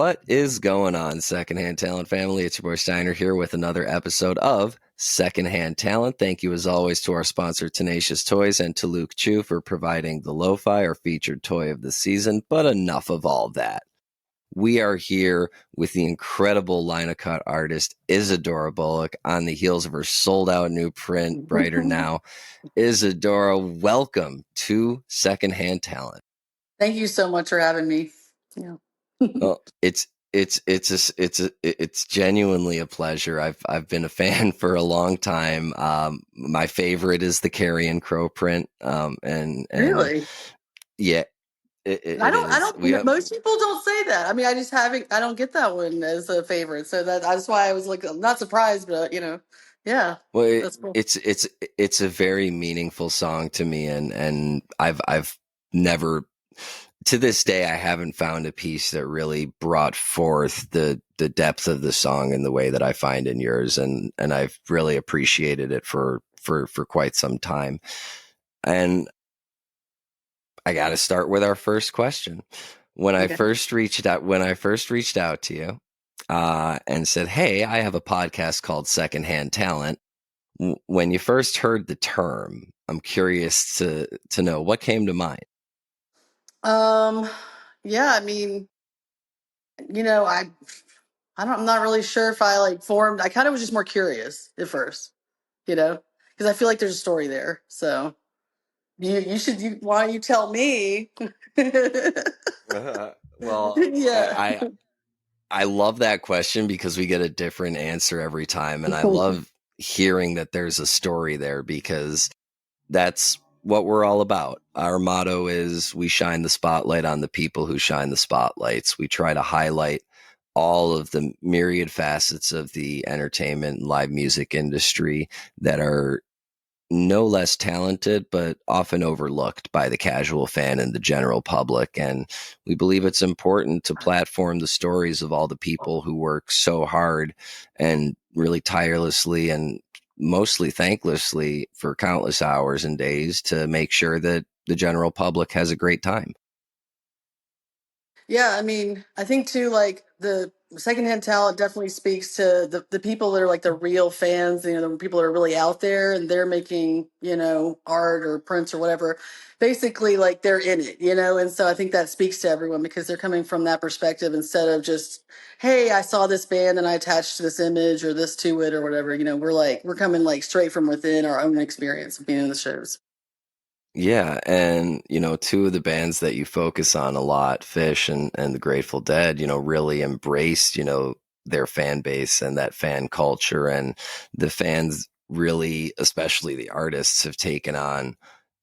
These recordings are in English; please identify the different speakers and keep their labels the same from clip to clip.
Speaker 1: What is going on, Secondhand Talent family? It's your boy Steiner here with another episode of Secondhand Talent. Thank you as always to our sponsor Tenacious Toys and to Luke Chu for providing the Lo-Fi, our featured toy of the season. But enough of all that. We are here with the incredible linocut artist Isadora Bullock on the heels of her sold out new print, Brighter Now. Isadora, welcome to Secondhand Talent.
Speaker 2: Thank you so much for having me. Yeah.
Speaker 1: Well, it's genuinely a pleasure. I've been a fan for a long time. My favorite is the Carrion Crow print. And
Speaker 2: Really?
Speaker 1: Yeah.
Speaker 2: Most people don't say that. I mean, I don't get that one as a favorite. So that's why I was like, I'm not surprised, but yeah.
Speaker 1: Well,
Speaker 2: That's cool.
Speaker 1: it's a very meaningful song to me, and I've never, to this day, I haven't found a piece that really brought forth the depth of the song in the way that I find in yours, and I've really appreciated it for quite some time. And I got to start with our first question. When I first reached out to you and said, "Hey, I have a podcast called Secondhand Talent." When you first heard the term, I'm curious to know what came to mind.
Speaker 2: Yeah, I mean, I'm not really sure if I formed. I kind of was just more curious at first, because I feel like there's a story there. So why don't you tell me?
Speaker 1: Well,
Speaker 2: yeah.
Speaker 1: I love that question because we get a different answer every time, and I love hearing that there's a story there because that's what we're all about. Our motto is we shine the spotlight on the people who shine the spotlights. We try to highlight all of the myriad facets of the entertainment and live music industry that are no less talented, but often overlooked by the casual fan and the general public. And we believe it's important to platform the stories of all the people who work so hard and really tirelessly and mostly thanklessly for countless hours and days to make sure that the general public has a great time.
Speaker 2: Yeah, I mean, I think too, the secondhand talent definitely speaks to the people that are the real fans, the people that are really out there and they're making, art or prints or whatever. Basically, they're in it, and so I think that speaks to everyone because they're coming from that perspective instead of just, hey, I saw this band and I attached this image or this to it or whatever. We're coming straight from within our own experience of being in the shows.
Speaker 1: Yeah, and two of the bands that you focus on a lot, Fish and the Grateful Dead, really embraced, their fan base and that fan culture, and the fans really, especially the artists, have taken on,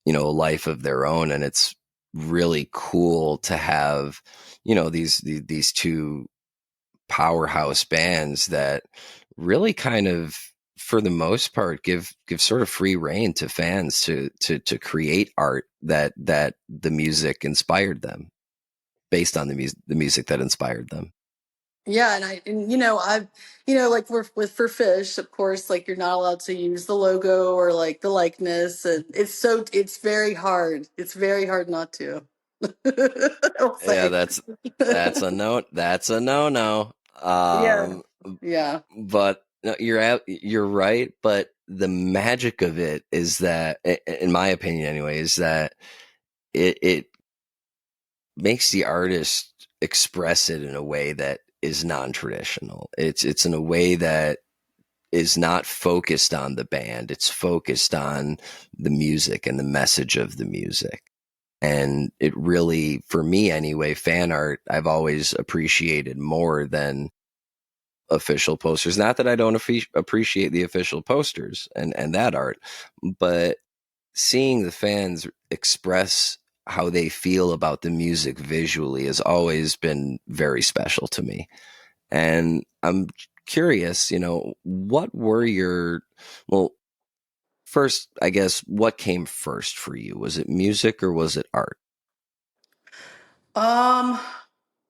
Speaker 1: a life of their own, and it's really cool to have, these two powerhouse bands that really kind of, for the most part, give sort of free reign to fans to create art that the music inspired them, based on the music that inspired them.
Speaker 2: Yeah, for Fish, of course, you're not allowed to use the logo or the likeness, and it's very hard. It's very hard not to.
Speaker 1: Yeah, that's a no. That's a no.
Speaker 2: Yeah.
Speaker 1: But no, you're right. But the magic of it is that, in my opinion, anyway, is that it makes the artist express it in a way that is non-traditional. It's in a way that is not focused on the band. It's focused on the music and the message of the music. And it really, for me anyway, fan art, I've always appreciated more than official posters. Not that I don't appreciate the official posters and that art, but seeing the fans express how they feel about the music visually has always been very special to me. And I'm curious, what were first, I guess, what came first for you? Was it music or was it art?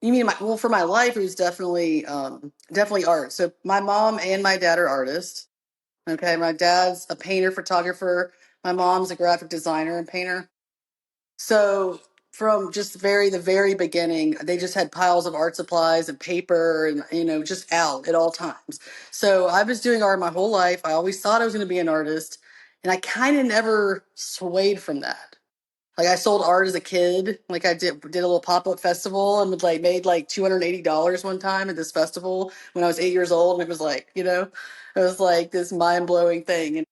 Speaker 2: You mean for my life, it was definitely art. So my mom and my dad are artists. Okay, my dad's a painter, photographer. My mom's a graphic designer and painter. So from just the very beginning, they just had piles of art supplies and paper and, just out at all times. So I was doing art my whole life. I always thought I was going to be an artist, and I kind of never swayed from that. Like I sold art as a kid. Like I did a little pop-up festival and made like $280 one time at this festival when I was 8 years old. And it was like, it was like this mind-blowing thing. And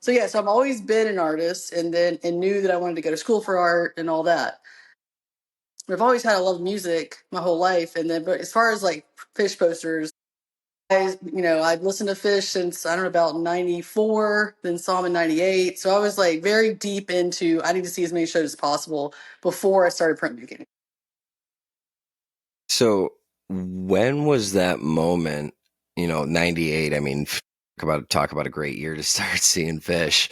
Speaker 2: so yeah, so I've always been an artist and knew that I wanted to go to school for art and all that. I've always had a love of music my whole life. And then, but as far as like Fish posters, I'd listened to Fish since, I don't know, about 94, then saw him in 98. So I was like very deep into, I need to see as many shows as possible before I started printmaking.
Speaker 1: So when was that moment, 98, I mean, talk about a great year to start seeing Fish.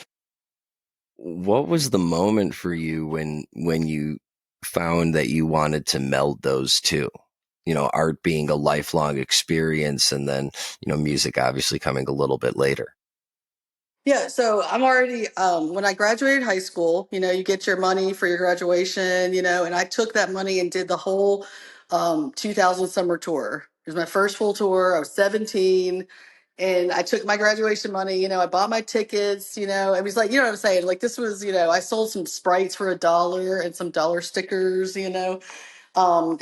Speaker 1: What was the moment for you when you found that you wanted to meld those two? Art being a lifelong experience, and then, music obviously coming a little bit later.
Speaker 2: Yeah, so I'm already when I graduated high school, you get your money for your graduation, and I took that money and did the whole 2000 summer tour. It was my first full tour. I was 17 and I took my graduation money, I bought my tickets, it was like, you know what I'm saying? Like this was, I sold some sprites for $1 and some dollar stickers, and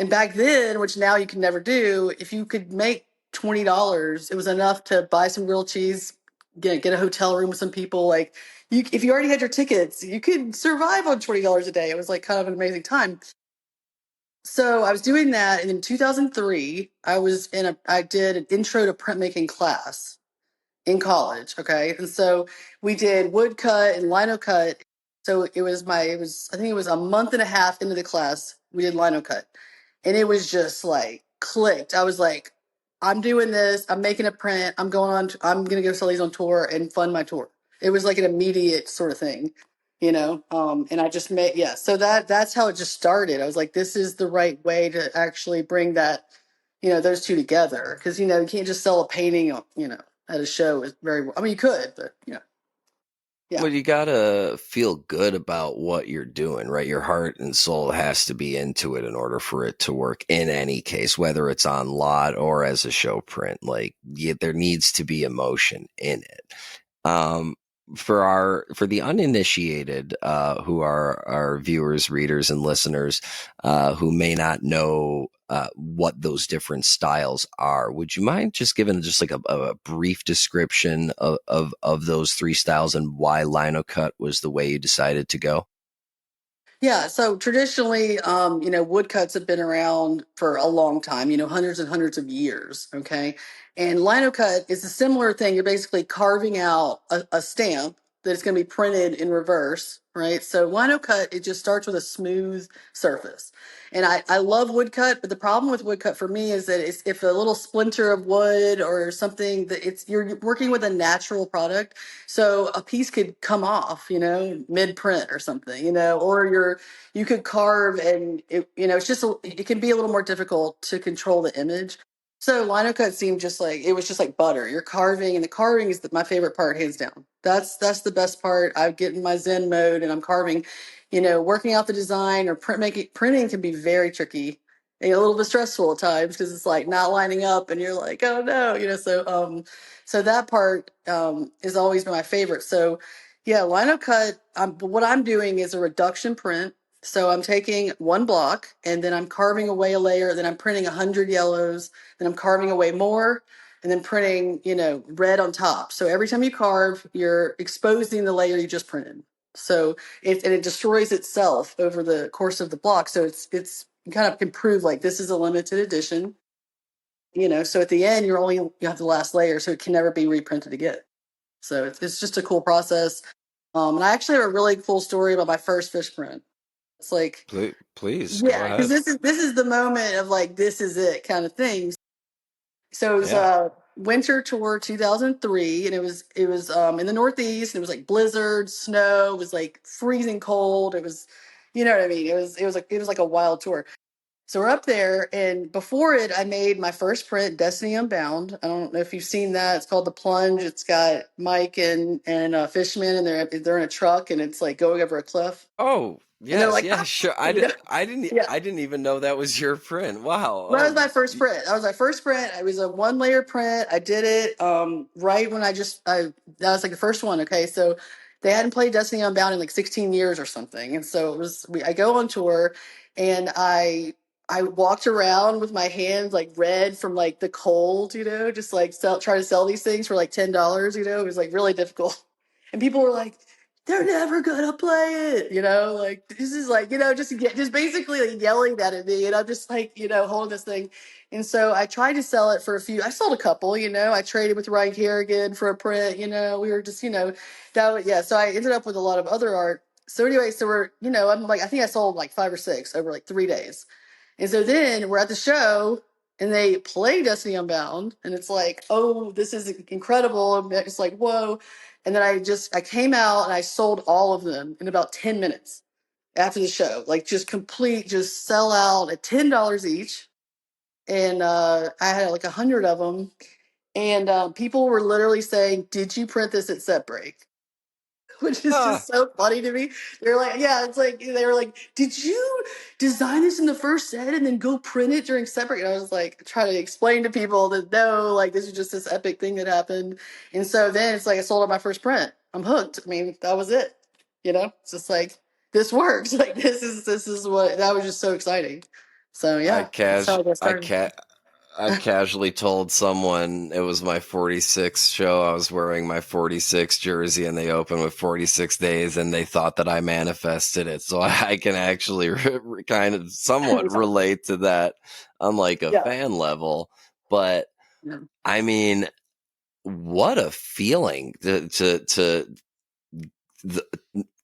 Speaker 2: back then, which now you can never do, if you could make $20, it was enough to buy some grilled cheese, get a hotel room with some people. Like if you already had your tickets, you could survive on $20 a day. It was like kind of an amazing time. So I was doing that, and in 2003, I did an intro to printmaking class in college. Okay. And so we did woodcut and linocut. So I think it was a month and a half into the class, we did linocut. And it was just like clicked. I was like, I'm doing this. I'm making a print. I'm going to go sell these on tour and fund my tour. It was like an immediate sort of thing, and I just made, yeah. So that's how it just started. I was like, this is the right way to actually bring that, those two together. Cause you can't just sell a painting, at a show is very, I mean, you could, but yeah.
Speaker 1: Well, you gotta feel good about what you're doing, right? Your heart and soul has to be into it in order for it to work in any case, whether it's on lot or as a show print. Like, there needs to be emotion in it. Um, for the uninitiated, who are our viewers, readers, and listeners, who may not know what those different styles are, would you mind just giving just like a brief description of those three styles and why linocut was the way you decided to go?
Speaker 2: Yeah, so traditionally, woodcuts have been around for a long time, hundreds and hundreds of years. Okay. And linocut is a similar thing. You're basically carving out a stamp that's going to be printed in reverse, right? So linocut, it just starts with a smooth surface. And I love woodcut, but the problem with woodcut for me is that if a little splinter of wood or something, you're working with a natural product. So a piece could come off, mid print or something, or you could carve and it can be a little more difficult to control the image. So linocut seemed it was just like butter. You're carving, and the carving is my favorite part, hands down. That's the best part. I get in my Zen mode and I'm carving. Working out the design or printing can be very tricky and a little bit stressful at times because it's like not lining up and you're like, oh no, so that part is always been my favorite. So yeah, linocut. What I'm doing is a reduction print. So I'm taking one block and then I'm carving away a layer. Then I'm printing 100 yellows. Then I'm carving away more and then printing, red on top. So every time you carve, you're exposing the layer you just printed. So it destroys itself over the course of the block. So it's you kind of can prove like this is a limited edition. So at the end you have the last layer, so it can never be reprinted again. So it's just a cool process. And I actually have a really cool story about my first fish print. It's like,
Speaker 1: Please go
Speaker 2: yeah, because
Speaker 1: ahead.
Speaker 2: this is the moment of like this is it kind of thing. So it was
Speaker 1: Yeah.
Speaker 2: winter tour 2003, and it was in the Northeast, and it was like blizzard, snow. It was like freezing cold. It was, you know what I mean. It was like a wild tour. So we're up there, and before it, I made my first print, Destiny Unbound. I don't know if you've seen that. It's called The Plunge. It's got Mike and Fishman, and they're in a truck, and it's like going over a cliff.
Speaker 1: Oh,
Speaker 2: And they're
Speaker 1: Yes,
Speaker 2: like,
Speaker 1: yeah, sure.
Speaker 2: you know, yeah.
Speaker 1: I didn't even know that was your print. Wow.
Speaker 2: Well, that was
Speaker 1: Oh,
Speaker 2: my first print. That was my first print. It was a one layer print. I did it right when that was like the first one. Okay, so they hadn't played Destiny Unbound in like 16 years or something, and so I go on tour, and I walked around with my hands like red from like the cold, just like try to sell these things for like $10. It was like really difficult, and people were like, they're never gonna play it, like this is like, just basically like yelling that at me, and I'm just like, holding this thing. And so I tried to sell it for I sold a couple, I traded with Ryan Kerrigan for a print, we were just, yeah. So I ended up with a lot of other art. So anyway, so I'm like, I think I sold like 5 or 6 over like 3 days. And so then we're at the show and they play Destiny Unbound, and it's like, oh, this is incredible. And it's like, whoa. And then I came out and I sold all of them in about 10 minutes after the show, like just sell out at $10 each. And I had like 100 of them. And people were literally saying, did you print this at set break? Which is
Speaker 1: huh.
Speaker 2: just so funny to me. They're like, yeah, it's like, they were like, did you design this in the first set and then go print it during separate? And I was like, trying to explain to people that no, like this is just this epic thing that happened. And so then it's like I sold out my first print. I'm hooked. I mean, that was it. It's just like this works. Like this is what that was just so exciting. So
Speaker 1: I
Speaker 2: yeah, that's
Speaker 1: cas
Speaker 2: how I got
Speaker 1: I
Speaker 2: started.
Speaker 1: ca I casually told someone it was my 46th show. I was wearing my 46 jersey and they opened with 46 days and they thought that I manifested it. So I can actually kind of somewhat relate to that on like a
Speaker 2: Yeah.
Speaker 1: fan level. But
Speaker 2: Yeah.
Speaker 1: I mean, what a feeling to the,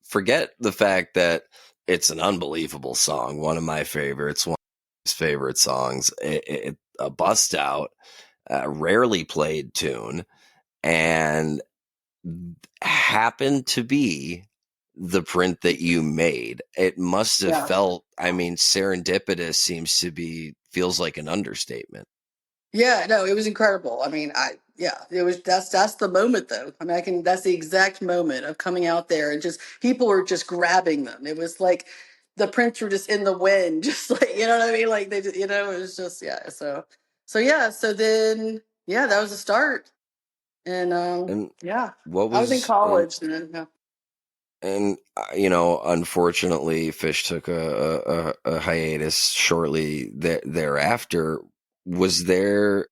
Speaker 1: forget the fact that it's an unbelievable song, one of my favorites, one of his favorite songs. A bust out, rarely played tune, and happened to be the print that you made. It must have
Speaker 2: Yeah.
Speaker 1: felt, I mean, serendipitous feels like an understatement.
Speaker 2: Yeah, no, it was incredible. I mean, yeah, it was that's the moment though. I mean, that's the exact moment of coming out there and just people were just grabbing them. It was like the prints were just in the wind, just like, you know what I mean? Like they just, it was just, yeah. So yeah, so then yeah, that was the start. And
Speaker 1: And
Speaker 2: yeah,
Speaker 1: what
Speaker 2: I was in
Speaker 1: was and
Speaker 2: college then. Yeah.
Speaker 1: unfortunately, Fish took a hiatus shortly thereafter. Was there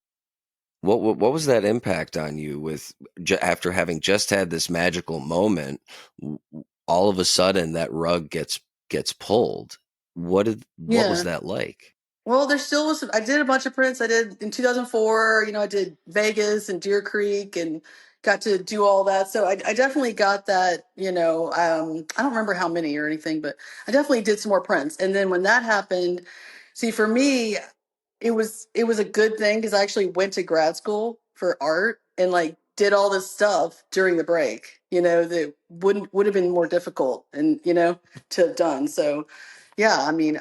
Speaker 1: what was that impact on you with after having just had this magical moment? All of a sudden, that rug gets pulled. What was
Speaker 2: Yeah.
Speaker 1: that like?
Speaker 2: Well, there still was. I did a bunch of prints. I did in 2004. I did Vegas and Deer Creek and got to do all that. So I definitely got that. I don't remember how many or anything, but I definitely did some more prints. And then when that happened, see, for me, it was a good thing because I actually went to grad school for art and like did all this stuff during the break. That would have been more difficult and to have done. So yeah, I mean,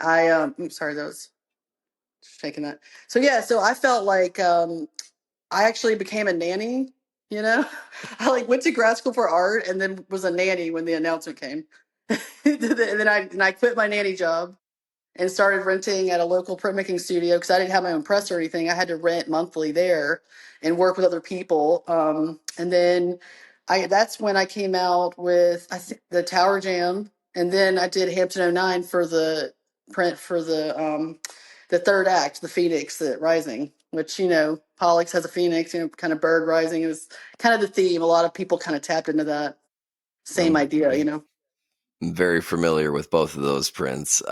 Speaker 2: sorry, that was taking that. So yeah, so I felt like I actually became a nanny. You know, I like went to grad school for art and then was a nanny when the announcement came. And then I quit my nanny job and started renting at a local printmaking studio because I didn't have my own press or anything. I had to rent monthly there and work with other people. And then that's when I came out with the Tower Jam, and then I did Hampton '09 for the print for the third act, the Phoenix, the Rising, which Pollux has a phoenix, kind of bird rising. It was kind of the theme. A lot of people kind of tapped into that same
Speaker 1: I'm
Speaker 2: idea.
Speaker 1: very familiar with both of those prints.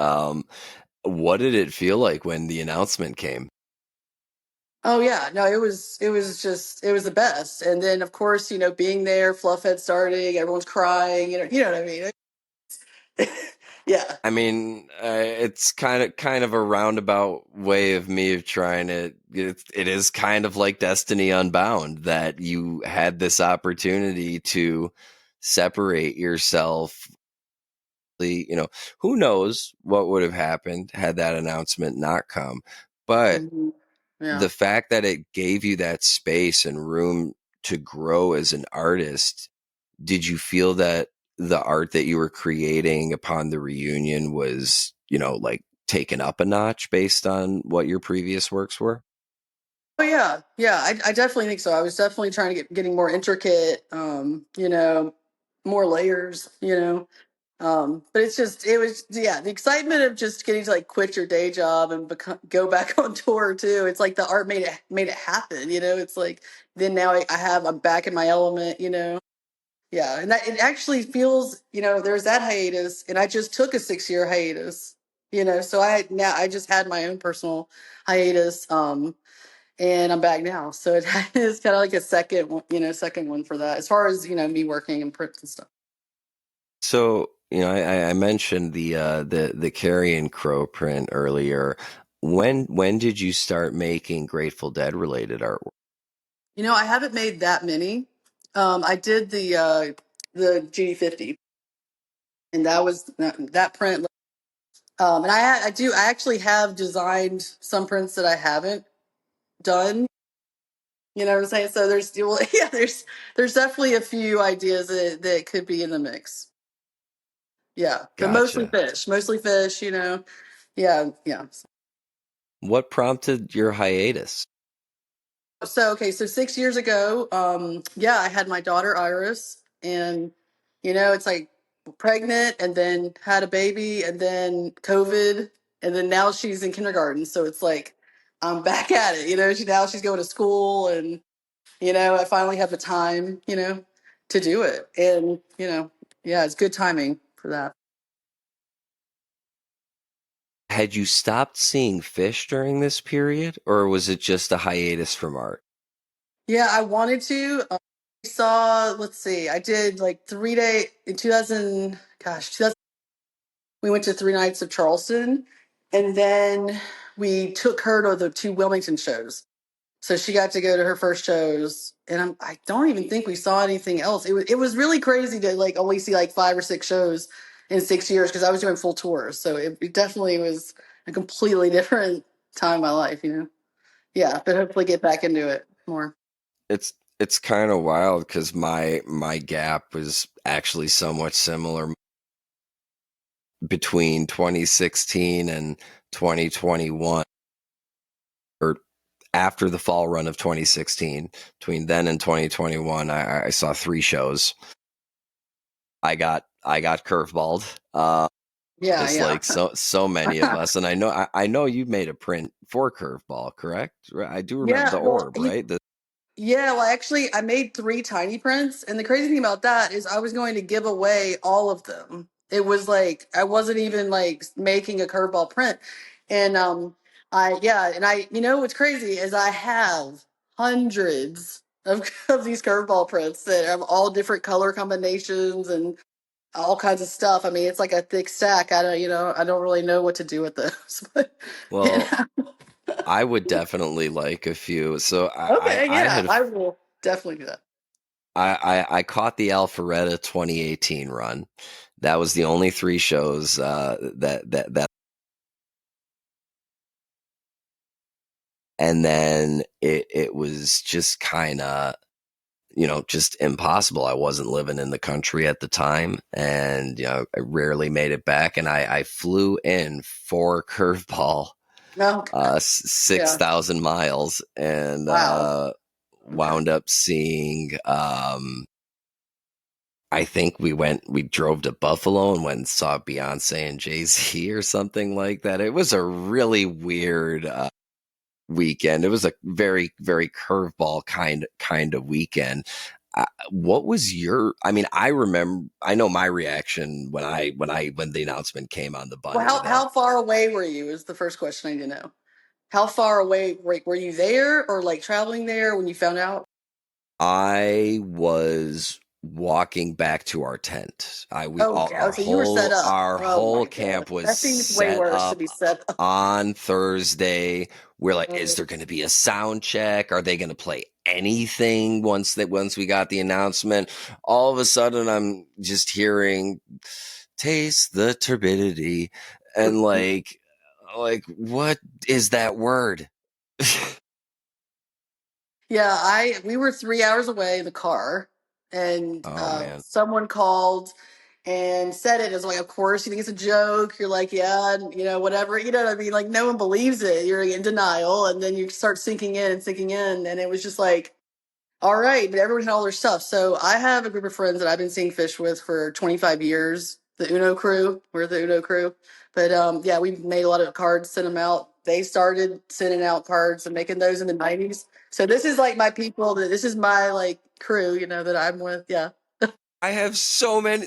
Speaker 1: What did it feel like when the announcement came?
Speaker 2: Oh yeah, no, it was the best. And then of course, being there, Fluffhead starting, everyone's crying, you know what I mean? Yeah.
Speaker 1: I mean, it's kind of a roundabout way of me of trying to. It is kind of like Destiny Unbound that you had this opportunity to separate yourself. Who knows what would have happened had that announcement not come, but
Speaker 2: Mhm. Yeah.
Speaker 1: the fact that it gave you that space and room to grow as an artist, did you feel that the art that you were creating upon the reunion was, like taken up a notch based on what your previous works were?
Speaker 2: Oh yeah, yeah, I definitely think so. I was definitely trying to getting more intricate, more layers, but it was, yeah, the excitement of just getting to like quit your day job and go back on tour too. It's like the art made it happen, It's like then now I'm back in my element, Yeah, and that it actually feels, there's that hiatus, and I just took a 6-year hiatus, So I just had my own personal hiatus, and I'm back now. So it is kind of like a second one, second one for that, as far as me working in print and stuff.
Speaker 1: So, I mentioned the Carrion Crow print earlier. When did you start making Grateful Dead related artwork?
Speaker 2: I haven't made that many. I did the G50, and that was that print. And I actually have designed some prints that I haven't done. You know what I'm saying? So there's well, yeah, there's definitely a few ideas that could be in the mix. Yeah, but mostly
Speaker 1: Gotcha.
Speaker 2: fish, mostly fish. Yeah, yeah.
Speaker 1: What prompted your hiatus?
Speaker 2: So okay, so 6 years ago, yeah, I had my daughter Iris, and it's like pregnant, and then had a baby, and then COVID, and then now she's in kindergarten. So it's like I'm back at it. Now she's going to school, and I finally have the time, to do it, and yeah, it's good timing for that.
Speaker 1: Had you stopped seeing fish during this period, or was it just a hiatus from art?
Speaker 2: Yeah, I wanted to. I saw, let's see, I did like 3 day in 2000, gosh, 2000, we went to 3 nights of Charleston, and then we took her to the two Wilmington shows. So she got to go to her first shows, and I don't even think we saw anything else. It was really crazy to like only see like 5 or 6 shows in 6 years, because I was doing full tours. So it definitely was a completely different time in my life, Yeah, but hopefully get back into it more.
Speaker 1: It's kind of wild because my gap was actually somewhat similar between 2016 and 2021, or after the fall run of 2016. Between then and 2021, I saw 3 shows. I got curveballed,
Speaker 2: Yeah,
Speaker 1: just
Speaker 2: yeah.
Speaker 1: like so many of us. And I know you made a print for curveball, correct? I do remember
Speaker 2: Yeah,
Speaker 1: the
Speaker 2: well,
Speaker 1: orb, right?
Speaker 2: yeah, well, actually, I made 3 tiny prints, and the crazy thing about that is I was going to give away all of them. It was like I wasn't even like making a curveball print, and what's crazy is I have hundreds of of these curveball prints that have all different color combinations and all kinds of stuff. I mean, it's like a thick stack. I don't really know what to do with those, but
Speaker 1: Well, I would definitely like a few. So
Speaker 2: okay, yeah, I will definitely do that.
Speaker 1: I caught the Alpharetta 2018 run. That was the only 3 shows that, and then it was just kind of, just impossible. I wasn't living in the country at the time, and I rarely made it back. And I flew in for Curveball,
Speaker 2: No, yeah,
Speaker 1: 6,000 miles, and
Speaker 2: wow. Okay.
Speaker 1: wound up seeing. I think we drove to Buffalo and went and saw Beyonce and Jay-Z or something like that. It was a really weird weekend. It was a very, very curveball kind of weekend. What was your? I mean, I know my reaction when the announcement came on the
Speaker 2: Well,
Speaker 1: bunny that
Speaker 2: how far away were you? Is the first question I need to know. How far away were you there, or like traveling there when you found out?
Speaker 1: I was walking back to our tent. I we
Speaker 2: Oh, okay. Oh,
Speaker 1: our
Speaker 2: so you were set
Speaker 1: whole
Speaker 2: up.
Speaker 1: our
Speaker 2: Oh
Speaker 1: whole
Speaker 2: my God,
Speaker 1: camp was
Speaker 2: that seems way
Speaker 1: set
Speaker 2: worse to
Speaker 1: up
Speaker 2: be set up.
Speaker 1: on Thursday. We're like, is
Speaker 2: Oh,
Speaker 1: there going to be a sound check? Are they going to play anything once we got the announcement? All of a sudden, I'm just hearing "taste the turbidity," and like what is that word?
Speaker 2: yeah, we were 3 hours away in the car, and
Speaker 1: Oh man.
Speaker 2: someone called. and said it. It's like, of course, you think it's a joke. You're like, yeah, and, whatever. You know what I mean? Like, no one believes it. You're in denial, and then you start sinking in and sinking in, and it was just like, all right, but everyone had all their stuff. So I have a group of friends that I've been seeing fish with for 25 years. The Uno crew. We're the Uno crew. But yeah, we made a lot of cards, sent them out. They started sending out cards and making those in the 90s. So this is like my people. This is my like crew, that I'm with. Yeah.
Speaker 1: I have so many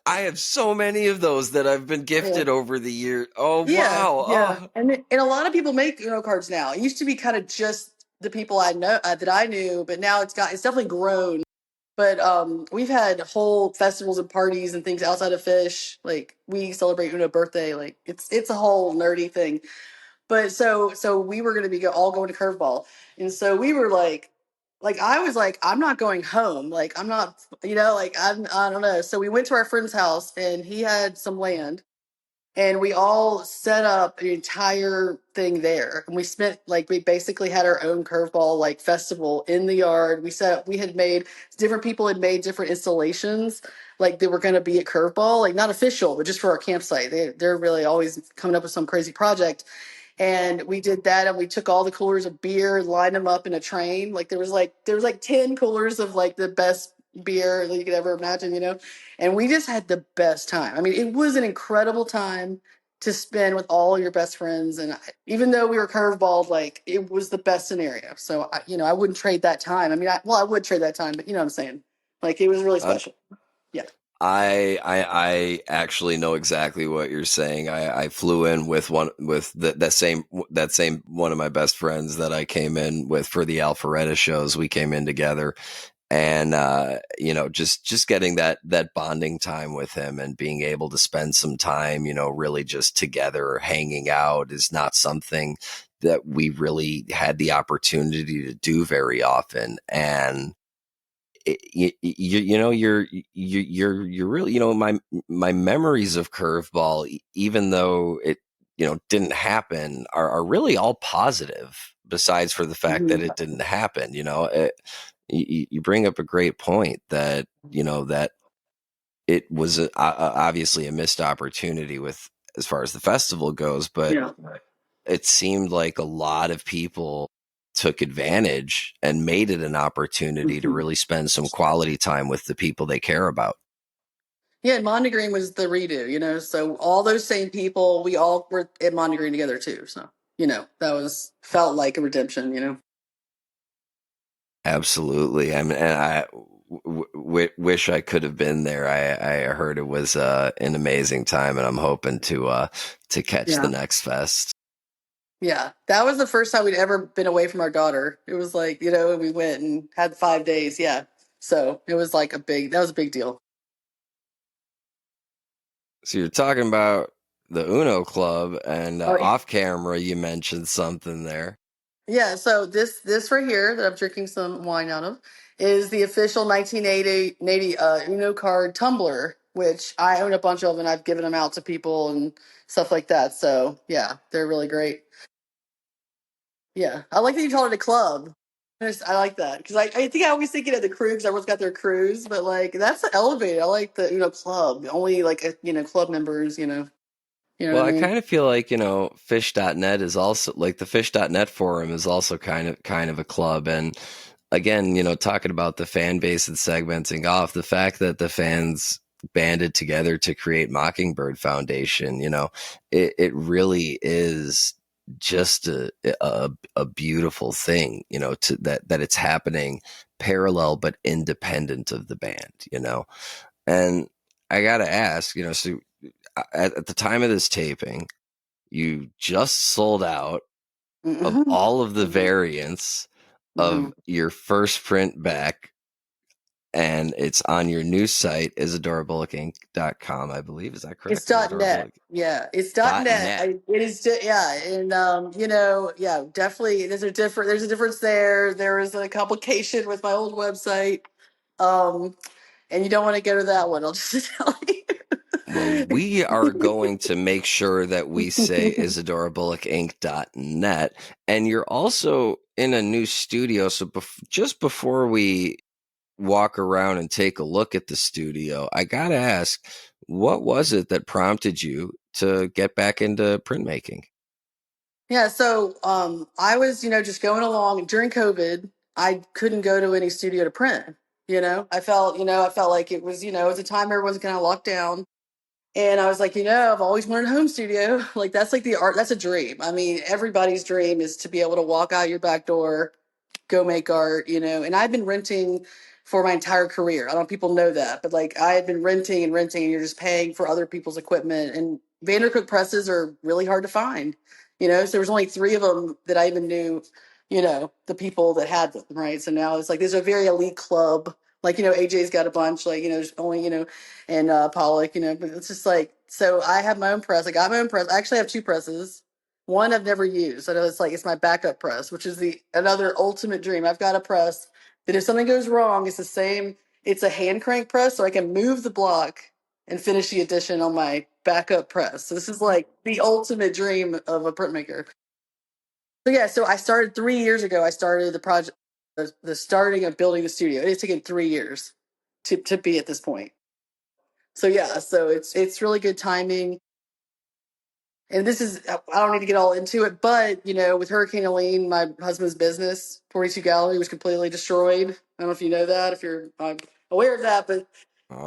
Speaker 1: I have so many of those that I've been
Speaker 2: Yeah.
Speaker 1: gifted over the years. Oh
Speaker 2: Yeah,
Speaker 1: wow.
Speaker 2: yeah,
Speaker 1: Oh,
Speaker 2: and a lot of people make cards now. It used to be kind of just the people I know that I knew, but now it's definitely grown. But we've had whole festivals and parties and things outside of fish. Like we celebrate Uno birthday. Like it's a whole nerdy thing. But so we were going to be all going to Curveball, and so we were like I was like I'm not going home. Like I'm not, like I don't know. So we went to our friend's house, and he had some land, and we all set up an entire thing there, and we basically had our own curveball like festival in the yard. We had made different people had made different installations, like they were going to be at curveball, like not official but just for our campsite. They're really always coming up with some crazy project, and we did that, and we took all the coolers of beer, lined them up in a train. Like there was like 10 coolers of like the best beer that you could ever imagine, and we just had the best time. I mean, it was an incredible time to spend with all your best friends. And even though we were curveballed, like it was the best scenario. So I wouldn't trade that time. I mean, I would trade that time, but you know what I'm saying? Like it was really
Speaker 1: uh,
Speaker 2: special. Yeah.
Speaker 1: I actually know exactly what you're saying. I flew in with that same one of my best friends that I came in with for the Alpharetta shows. We came in together, and just getting that bonding time with him and being able to spend some time, really just together hanging out is not something that we really had the opportunity to do very often. And you're really, my memories of Curveball, even though it didn't happen, are really all positive, besides for the fact that
Speaker 2: Mhm.
Speaker 1: it didn't happen. You bring up a great point that that it was obviously a missed opportunity with as far as the festival goes, but
Speaker 2: Yeah.
Speaker 1: it seemed like a lot of people took advantage and made it an opportunity to
Speaker 2: Mhm.
Speaker 1: really spend some quality time with the people they care about.
Speaker 2: Yeah, and Mondegreen was the redo, so all those same people, we all were at Mondegreen together too. So, that was felt like a redemption.
Speaker 1: Absolutely. I mean, and I wish I could have been there. I heard it was an amazing time, and I'm hoping to catch the
Speaker 2: Yeah.
Speaker 1: next fest.
Speaker 2: Yeah. That was the first time we'd ever been away from our daughter. It was like, and we went and had 5 days. Yeah. So it was like that was a big deal.
Speaker 1: So you're talking about the Uno Club, and
Speaker 2: Oh,
Speaker 1: off camera you mentioned something there.
Speaker 2: yeah. So this right here that I'm drinking some wine out of is the official 1980 Uno card tumbler, which I own a bunch of, and I've given them out to people and stuff like that. So yeah, they're really great. Yeah, I like that you call it a club. I like that because I think I always think of the crew because everyone's got their crews, but like that's elevated. I like the club only like club members. You know
Speaker 1: Well,
Speaker 2: what I
Speaker 1: I
Speaker 2: mean?
Speaker 1: kind of feel like, fish.net is also like the fish.net forum is also kind of a club. And again, talking about the fan base and segmenting off, the fact that the fans banded together to create Mockingbird Foundation, it really is just a beautiful thing, to that it's happening parallel but independent of the band. And I gotta ask, so at the time of this taping, you just sold out of
Speaker 2: Hmm.
Speaker 1: all of the
Speaker 2: Hmm.
Speaker 1: variants
Speaker 2: Hmm.
Speaker 1: of your first print back, and it's on your new site, IsadoraBullockInc.com, I believe. Is that
Speaker 2: It's
Speaker 1: correct?
Speaker 2: dot .net.
Speaker 1: Isadorabullock.net.
Speaker 2: Yeah, it's dot .net. It is. Yeah, and yeah, definitely. There's a difference there. There is a complication with my old website, um, and you don't want to go to that one. I'll just tell
Speaker 1: Well, we are going to make sure that we say
Speaker 2: you.
Speaker 1: IsadorabullockInc.net. And you're also in a new studio. So just before we walk around and take a look at the studio, I got to ask, What was it that prompted you to get back into printmaking?
Speaker 2: Yeah, so I was, just going along during COVID. I couldn't go to any studio to print. I felt like it was a time everyone's kind of locked down. And I was like, I've always wanted a home studio. Like that's like the art, that's a dream. I mean, everybody's dream is to be able to walk out your back door, go make art, and I've been renting for my entire career. I don't know if people know that, but like I had been renting and renting, and you're just paying for other people's equipment. And Vandercook presses are really hard to find, so there was only three of them that I even knew, the people that had them, right? So now it's like there's a very elite club. Like, AJ's got a bunch, like, there's only, and Pollock, but it's just like, so I have my own press. I got my own press. I actually have two presses. One I've never used. I know it's my backup press, which is the another ultimate dream. I've got a press that if something goes wrong, it's the same. It's a hand crank press, so I can move the block and finish the addition on my backup press. So this is like the ultimate dream of a printmaker. So yeah, so I started 3 years ago. I started the project, the starting of building the studio. It's taken 3 years to be at this point. So yeah, so it's really good timing. And this is, I don't need to get all into it, but with Hurricane Helene, my husband's business, 42 Gallery, was completely destroyed. I don't know if you know that, if you're aware of that, but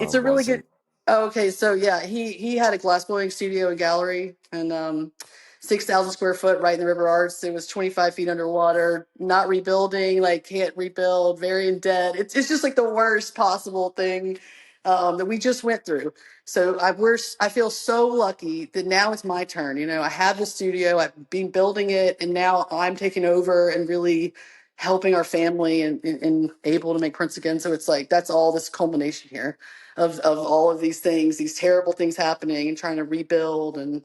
Speaker 2: it's a really good.
Speaker 1: Wasn't.
Speaker 2: Oh, okay, so yeah, he had a glass blowing studio and gallery, and 6,000 square foot right in the River Arts. It was 25 feet underwater, not rebuilding, like can't rebuild, very in debt. It's just like the worst possible thing that we just went through. So I feel so lucky that now it's my turn. I have the studio, I've been building it, and now I'm taking over and really helping our family and able to make prints again. So it's like that's all this culmination here of all of these things, these terrible things happening and trying to rebuild. And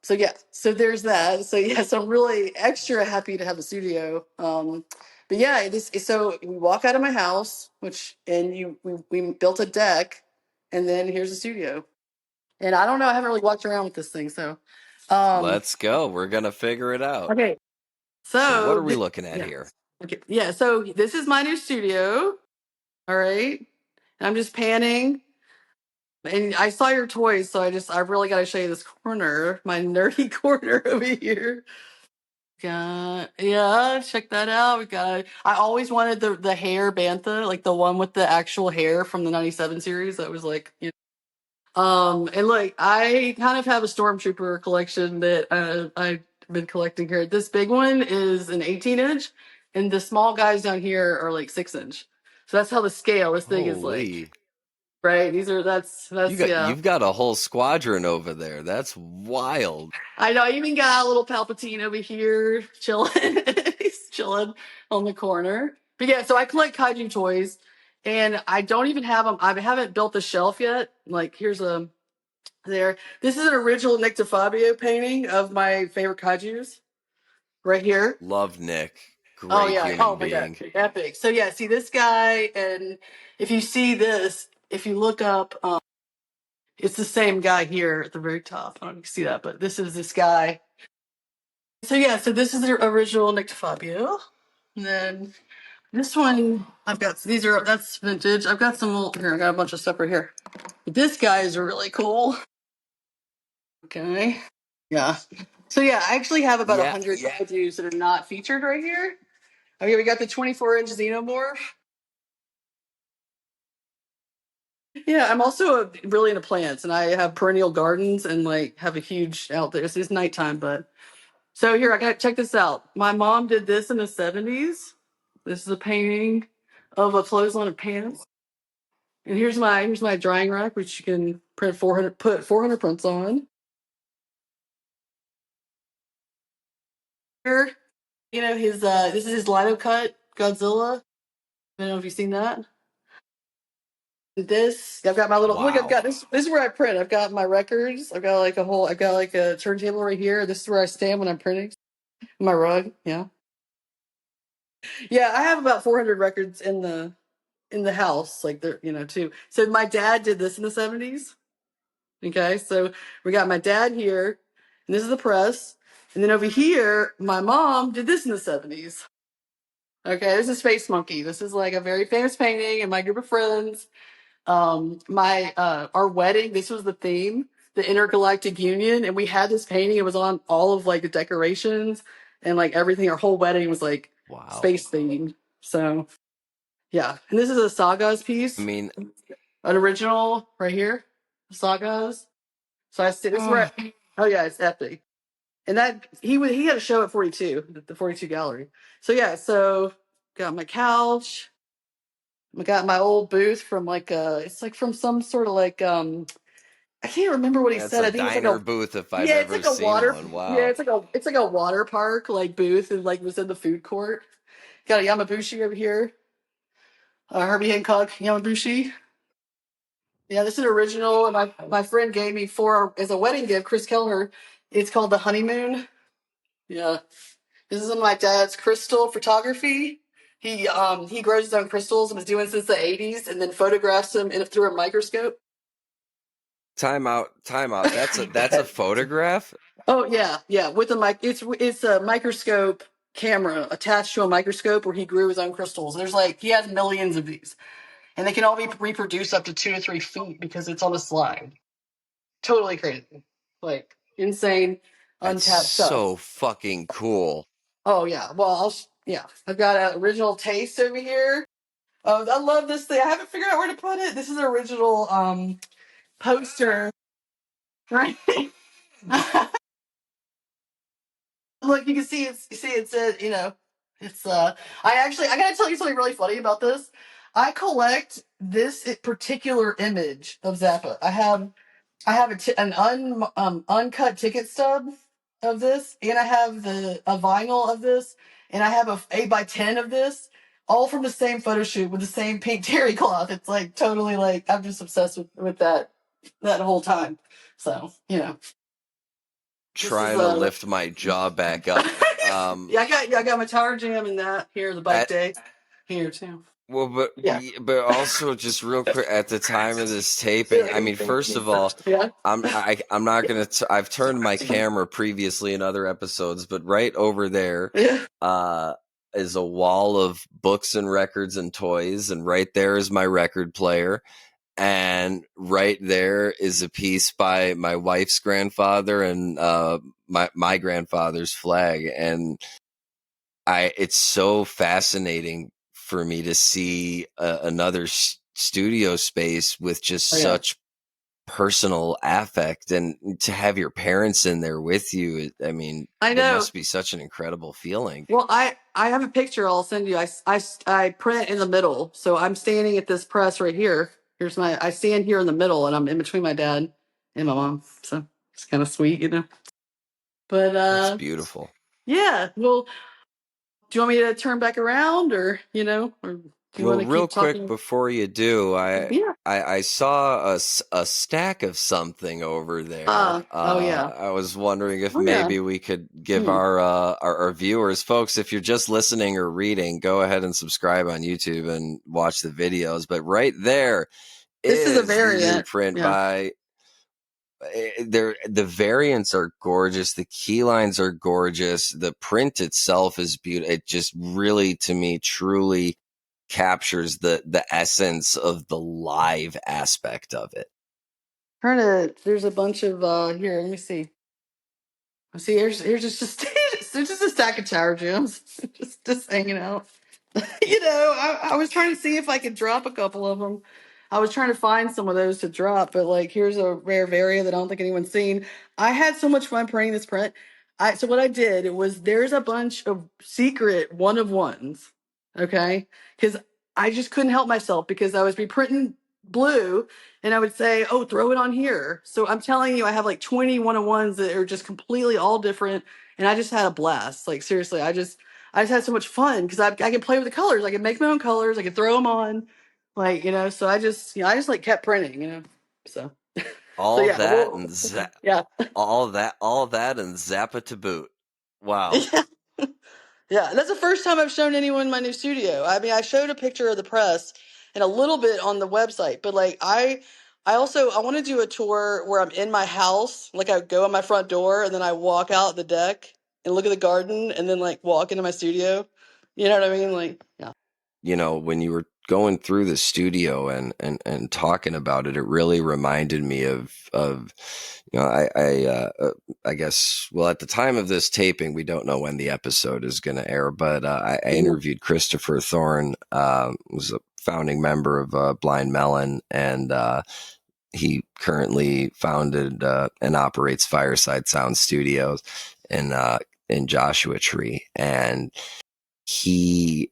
Speaker 2: so yeah, so there's that. So yes, I'm really extra happy to have a studio. But yeah, so we walk out of my house, which and we built a deck, and then here's the studio. And I don't know, I haven't really walked around with this thing, so um
Speaker 1: Let's go. We're gonna figure it out.
Speaker 2: okay.
Speaker 1: So what
Speaker 2: So
Speaker 1: are we looking at
Speaker 2: yeah.
Speaker 1: here?
Speaker 2: Okay. Yeah, so this is my new studio. All right. And I'm just panning. And I saw your toys, so I really got to show you this corner, my nerdy corner over here. Yeah, check that out. We got. I always wanted the hair bantha, like the one with the actual hair from the '97 series. That was like, and like I kind of have a stormtrooper collection that I've been collecting here. This big one is an 18 inch, and the small guys down here are like 6 inch. So that's how the scale. This thing is like,
Speaker 1: Holy.
Speaker 2: right. These are
Speaker 1: You
Speaker 2: that's
Speaker 1: got
Speaker 2: yeah.
Speaker 1: you've got a whole squadron over there. That's wild.
Speaker 2: I know. I even got a little Palpatine over here chilling. He's chilling on the corner. But yeah, so I collect kaiju toys, and I don't even have them. I haven't built the shelf yet. Like here's a there. This is an original Nick DeFabio painting of my favorite kaiju's right here.
Speaker 1: Love Nick.
Speaker 2: Oh
Speaker 1: Great
Speaker 2: yeah. Oh
Speaker 1: human
Speaker 2: my god.
Speaker 1: being.
Speaker 2: Epic. So yeah, see this guy, and if you see this, if you look up, it's the same guy here at the very top. I don't know if you see that, but this is this guy. So yeah, so this is the original Nick DeFabio. And then this one, I've got that's vintage. I've got some here. I got a bunch of stuff right here. This guy is really cool. Okay. Yeah. So yeah, I actually have about
Speaker 1: Yeah.
Speaker 2: 100 kaiju's that are not featured right here. Okay, we got the 24-inch xenomorph. Yeah, I'm also really into plants, and I have perennial gardens and like have a huge out there. It's nighttime, but so here I got check this out. My mom did this in the 70s. This is a painting of a clothesline of pants. And here's my drying rack, which you can put 400 prints on. Here, his this is his linocut Godzilla. I don't know if you've seen that. This I've got my little look. I've
Speaker 1: Wow.
Speaker 2: got this is where I print. I've got my records. I've got like a turntable right here. This is where I stand when I'm printing. My rug, yeah. Yeah, I have about 400 records in the house, like there, too. So my dad did this in the 70s. Okay, so we got my dad here, and this is the press. And then over here, my mom did this in the 70s. Okay, this is Space Monkey. This is like a very famous painting in my group of friends. My our wedding, this was the theme, the intergalactic union, and we had this painting. It was on all of like the decorations and like everything. Our whole wedding was like
Speaker 1: Wow.
Speaker 2: space themed. So yeah, and this is a Sagas
Speaker 1: I
Speaker 2: piece,
Speaker 1: mean,
Speaker 2: an original right here, Sagas. So I see this is where. Oh yeah, it's epic. And that he had a show at 42, the 42 gallery. So yeah, so got my couch. I got my old booth from like it's like from some sort of like I can't remember what he
Speaker 1: that's
Speaker 2: said.
Speaker 1: a
Speaker 2: I think it's like
Speaker 1: diner
Speaker 2: a
Speaker 1: booth if I've
Speaker 2: yeah, it's
Speaker 1: ever
Speaker 2: like a
Speaker 1: seen
Speaker 2: water
Speaker 1: one.
Speaker 2: yeah,
Speaker 1: Wow.
Speaker 2: it's like a water park like booth and like was in the food court. Got a Yamabushi over here. Herbie Hancock Yamabushi. Yeah, this is original, and my friend gave me for as a wedding gift. Chris Kelleher. It's called the Honeymoon. Yeah, this is my dad's crystal photography. He grows his own crystals and was doing it since the 80s, and then photographs them through a microscope.
Speaker 1: Time out. Time out. That's a photograph.
Speaker 2: Oh yeah, yeah. With a mic, it's a microscope camera attached to a microscope where he grew his own crystals. There's like he has millions of these, and they can all be reproduced up to 2 to 3 feet because it's on a slide. Totally crazy, like insane,
Speaker 1: That's
Speaker 2: untapped stuff.
Speaker 1: so fucking cool.
Speaker 2: Oh yeah. Well, yeah. I've got an original taste over here. Oh, I love this thing. I haven't figured out where to put it. This is an original poster. Right. Look, you can see it's you see it said, it's I gotta tell you something really funny about this. I collect this particular image of Zappa. I have an uncut ticket stub of this, and I have a vinyl of this, and I have a 8x10 of this, all from the same photo shoot with the same pink terry cloth. It's like totally like I'm just obsessed with that whole time. So this is
Speaker 1: Trying to lift my jaw back up.
Speaker 2: yeah, I got my Tower Jam and that here, the bike
Speaker 1: At
Speaker 2: day here too.
Speaker 1: well,
Speaker 2: Yeah.
Speaker 1: but also just real quick at the time of this taping. I mean, first of all,
Speaker 2: Yeah.
Speaker 1: I'm not gonna. I've turned my camera previously in other episodes, but right over there,
Speaker 2: Yeah.
Speaker 1: is a wall of books and records and toys, and right there is my record player. And right there is a piece by my wife's grandfather and my grandfather's flag, and it's so fascinating for me to see another studio space with just
Speaker 2: Oh yeah.
Speaker 1: such personal affect, and to have your parents in there with you. I mean,
Speaker 2: I
Speaker 1: it
Speaker 2: know.
Speaker 1: must be such an incredible feeling.
Speaker 2: Well, I have a picture I'll send you. I print in the middle. So I'm standing at this press right here. I stand here in the middle and I'm in between my dad and my mom. So it's kind of sweet. But
Speaker 1: That's beautiful.
Speaker 2: yeah. Well, do you want me to turn back around or do you
Speaker 1: Well,
Speaker 2: want to
Speaker 1: real
Speaker 2: keep
Speaker 1: quick
Speaker 2: talking?
Speaker 1: before you do,
Speaker 2: Yeah.
Speaker 1: I saw a stack of something over there.
Speaker 2: Oh yeah.
Speaker 1: I was wondering if
Speaker 2: Oh yeah.
Speaker 1: maybe we could give
Speaker 2: Hmm.
Speaker 1: our viewers, folks, if you're just listening or reading, go ahead and subscribe on YouTube and watch the videos. But right there
Speaker 2: This is a
Speaker 1: is the new
Speaker 2: variant.
Speaker 1: print
Speaker 2: Yeah.
Speaker 1: by. The variants are gorgeous. The key lines are gorgeous. The print itself is beautiful. It just really, to me, truly captures the essence of the live aspect of it.
Speaker 2: There's a bunch of here, let me see. See, here's just there's just a stack of tower gems, just hanging out. I was trying to see if I could drop a couple of them. I was trying to find some of those to drop, but like here's a rare varia that I don't think anyone's seen. I had so much fun printing this print. So what I did was there's a bunch of secret one of ones, okay? Because I just couldn't help myself because I was reprinting blue and I would say, oh, throw it on here. So I'm telling you, I have like 20 one of ones that are just completely all different. And I just had a blast. Like seriously, I just had so much fun because I can play with the colors. I can make my own colors. I can throw them on, So I just like kept printing. So so
Speaker 1: All
Speaker 2: yeah,
Speaker 1: that and
Speaker 2: yeah,
Speaker 1: all that and Zappa to boot. Wow.
Speaker 2: yeah, yeah. That's the first time I've shown anyone my new studio. I mean, I showed a picture of the press and a little bit on the website, but like I want to do a tour where I'm in my house. Like I go on my front door and then I walk out the deck and look at the garden and then like walk into my studio. You know what I mean? Like yeah.
Speaker 1: When you were going through the studio and talking about it, it really reminded me of I guess, well, at the time of this taping, we don't know when the episode is going to air, but I
Speaker 2: Mhm.
Speaker 1: interviewed Christopher Thorne, was a founding member of Blind Melon, and he currently founded and operates Fireside Sound Studios in Joshua Tree, and he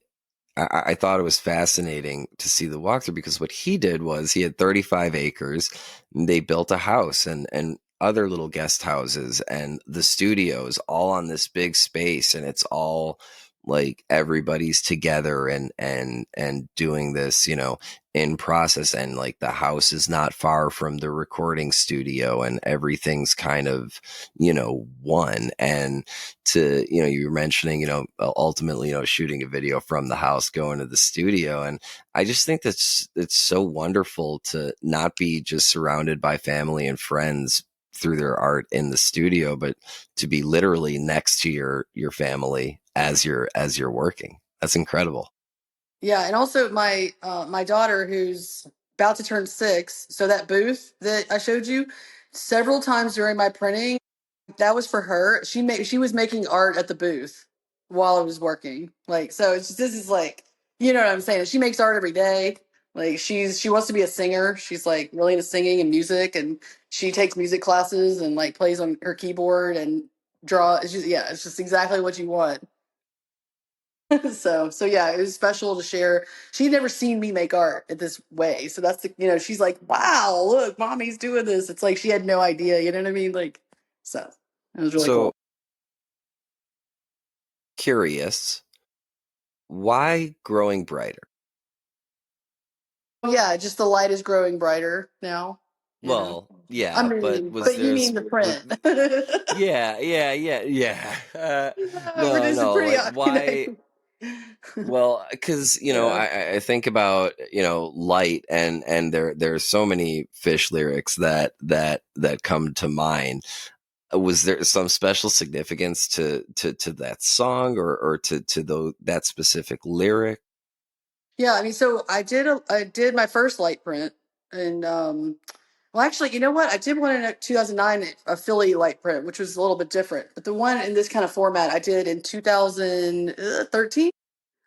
Speaker 1: I thought it was fascinating to see the walkthrough because what he did was he had 35 acres. And they built a house and other little guest houses and the studios all on this big space. And it's all like everybody's together and doing this, in process. And like the house is not far from the recording studio and everything's kind of, one. And you were mentioning, ultimately, shooting a video from the house, going to the studio. And I just think it's so wonderful to not be just surrounded by family and friends through their art in the studio, but to be literally next to your family as you're working. That's incredible.
Speaker 2: Yeah, and also my daughter who's about to turn 6, so that booth that I showed you several times during my printing, that was for her. She was making art at the booth while I was working. Like, so it's just, this is like, you know what I'm saying? She makes art every day. Like she wants to be a singer. She's like really into singing and music, and she takes music classes and like plays on her keyboard and draw. It's just, yeah, it's just exactly what you want. So yeah, it was special to share. She'd never seen me make art at this way. So that's the, she's like, wow, look, mommy's doing this. It's like she had no idea, you know what I mean? Like, so it was really cool.
Speaker 1: So curious, why growing brighter?
Speaker 2: Yeah, just the light is growing brighter now, you know.
Speaker 1: Well,
Speaker 2: I
Speaker 1: yeah, but
Speaker 2: mean,
Speaker 1: was
Speaker 2: but you
Speaker 1: there
Speaker 2: mean the print.
Speaker 1: yeah, yeah, yeah, yeah.
Speaker 2: No, we're
Speaker 1: No,
Speaker 2: just
Speaker 1: no,
Speaker 2: pretty,
Speaker 1: like why? Well, because
Speaker 2: yeah.
Speaker 1: I think about light and there's so many Fish lyrics that come to mind. Was there some special significance to that song or to that specific lyric?
Speaker 2: Yeah, I mean, so I did my first light print, and well, actually, you know what? I did one in 2009, a Philly light print, which was a little bit different. But the one in this kind of format I did in 2013.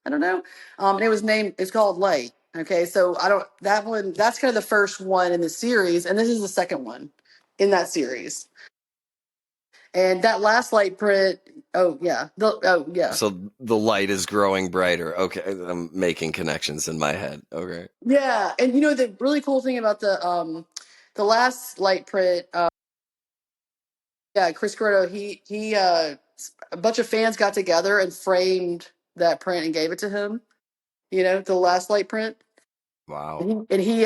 Speaker 2: I don't know. And it was named. It's called Light. Okay, so I don't that one. That's kind of the first one in the series, and this is the second one in that series. And that last light print. Oh yeah. Oh yeah.
Speaker 1: So the light is growing brighter. Okay, I'm making connections in my head. Okay.
Speaker 2: Yeah, and the really cool thing about the last light print, yeah, Chris Grotto, a bunch of fans got together and framed that print and gave it to him. The last light print.
Speaker 1: Wow.
Speaker 2: And he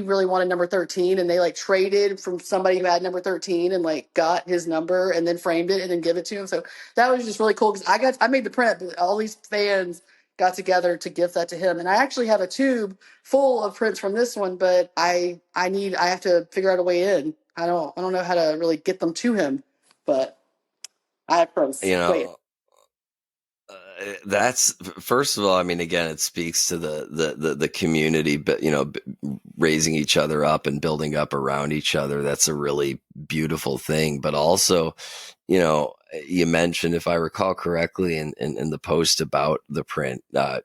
Speaker 2: really wanted number 13, and they like traded from somebody who had number 13 and like got his number and then framed it and then give it to him. So that was just really cool because I made the print, but all these fans got together to gift that to him. And I actually have a tube full of prints from this one, but I have to figure out a way in. I don't know how to really get them to him, but I have prints.
Speaker 1: You
Speaker 2: Wait.
Speaker 1: know, that's first of all, I mean, again, it speaks to the community, but raising each other up and building up around each other. That's a really beautiful thing. But also, you mentioned, if I recall correctly, in the post about the print,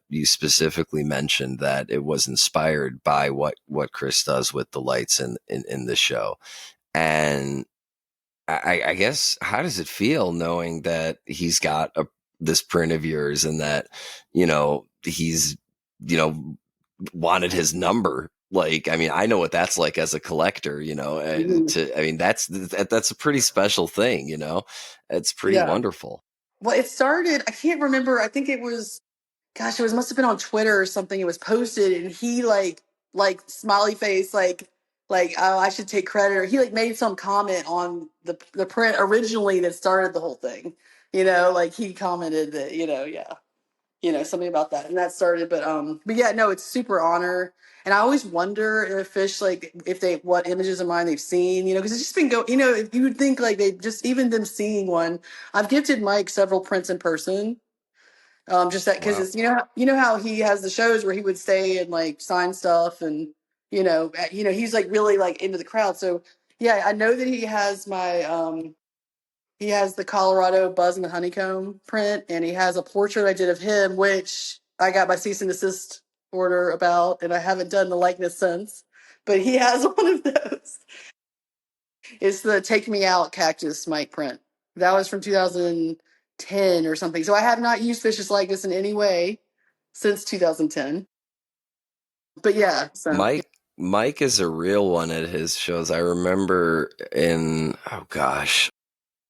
Speaker 1: you specifically mentioned that it was inspired by what Chris does with the lights in the show. And I guess, how does it feel knowing that he's got this print of yours and that, he's, wanted his number? Like, I mean, I know what that's like as a collector, and
Speaker 2: Mhm.
Speaker 1: I mean, that's a pretty special thing, it's pretty
Speaker 2: Yeah.
Speaker 1: wonderful.
Speaker 2: Well, it started, I can't remember. I think it was, gosh, it was must have been on Twitter or something. It was posted, and he like smiley face, like oh, I should take credit, or he like made some comment on the print originally that started the whole thing. Like he commented that, yeah, something about that, and that started. But yeah, no, it's super honor. And I always wonder if Fish, like, if they, what images of mine they've seen, because it's just been if you would think like they just, even them seeing one. I've gifted Mike several prints in person, Just that because
Speaker 1: Wow.
Speaker 2: it's you know how he has the shows where he would stay and like sign stuff and he's like really like into the crowd. So yeah, I know that he has the Colorado Buzz and the Honeycomb print, and he has a portrait I did of him, which I got my cease and desist order about, and I haven't done the likeness since. But he has one of those. It's the Take Me Out Cactus Mike print. That was from 2010 or something. So I have not used Fish's likeness in any way since 2010. But yeah, so
Speaker 1: Mike is a real one at his shows. I remember in, oh gosh,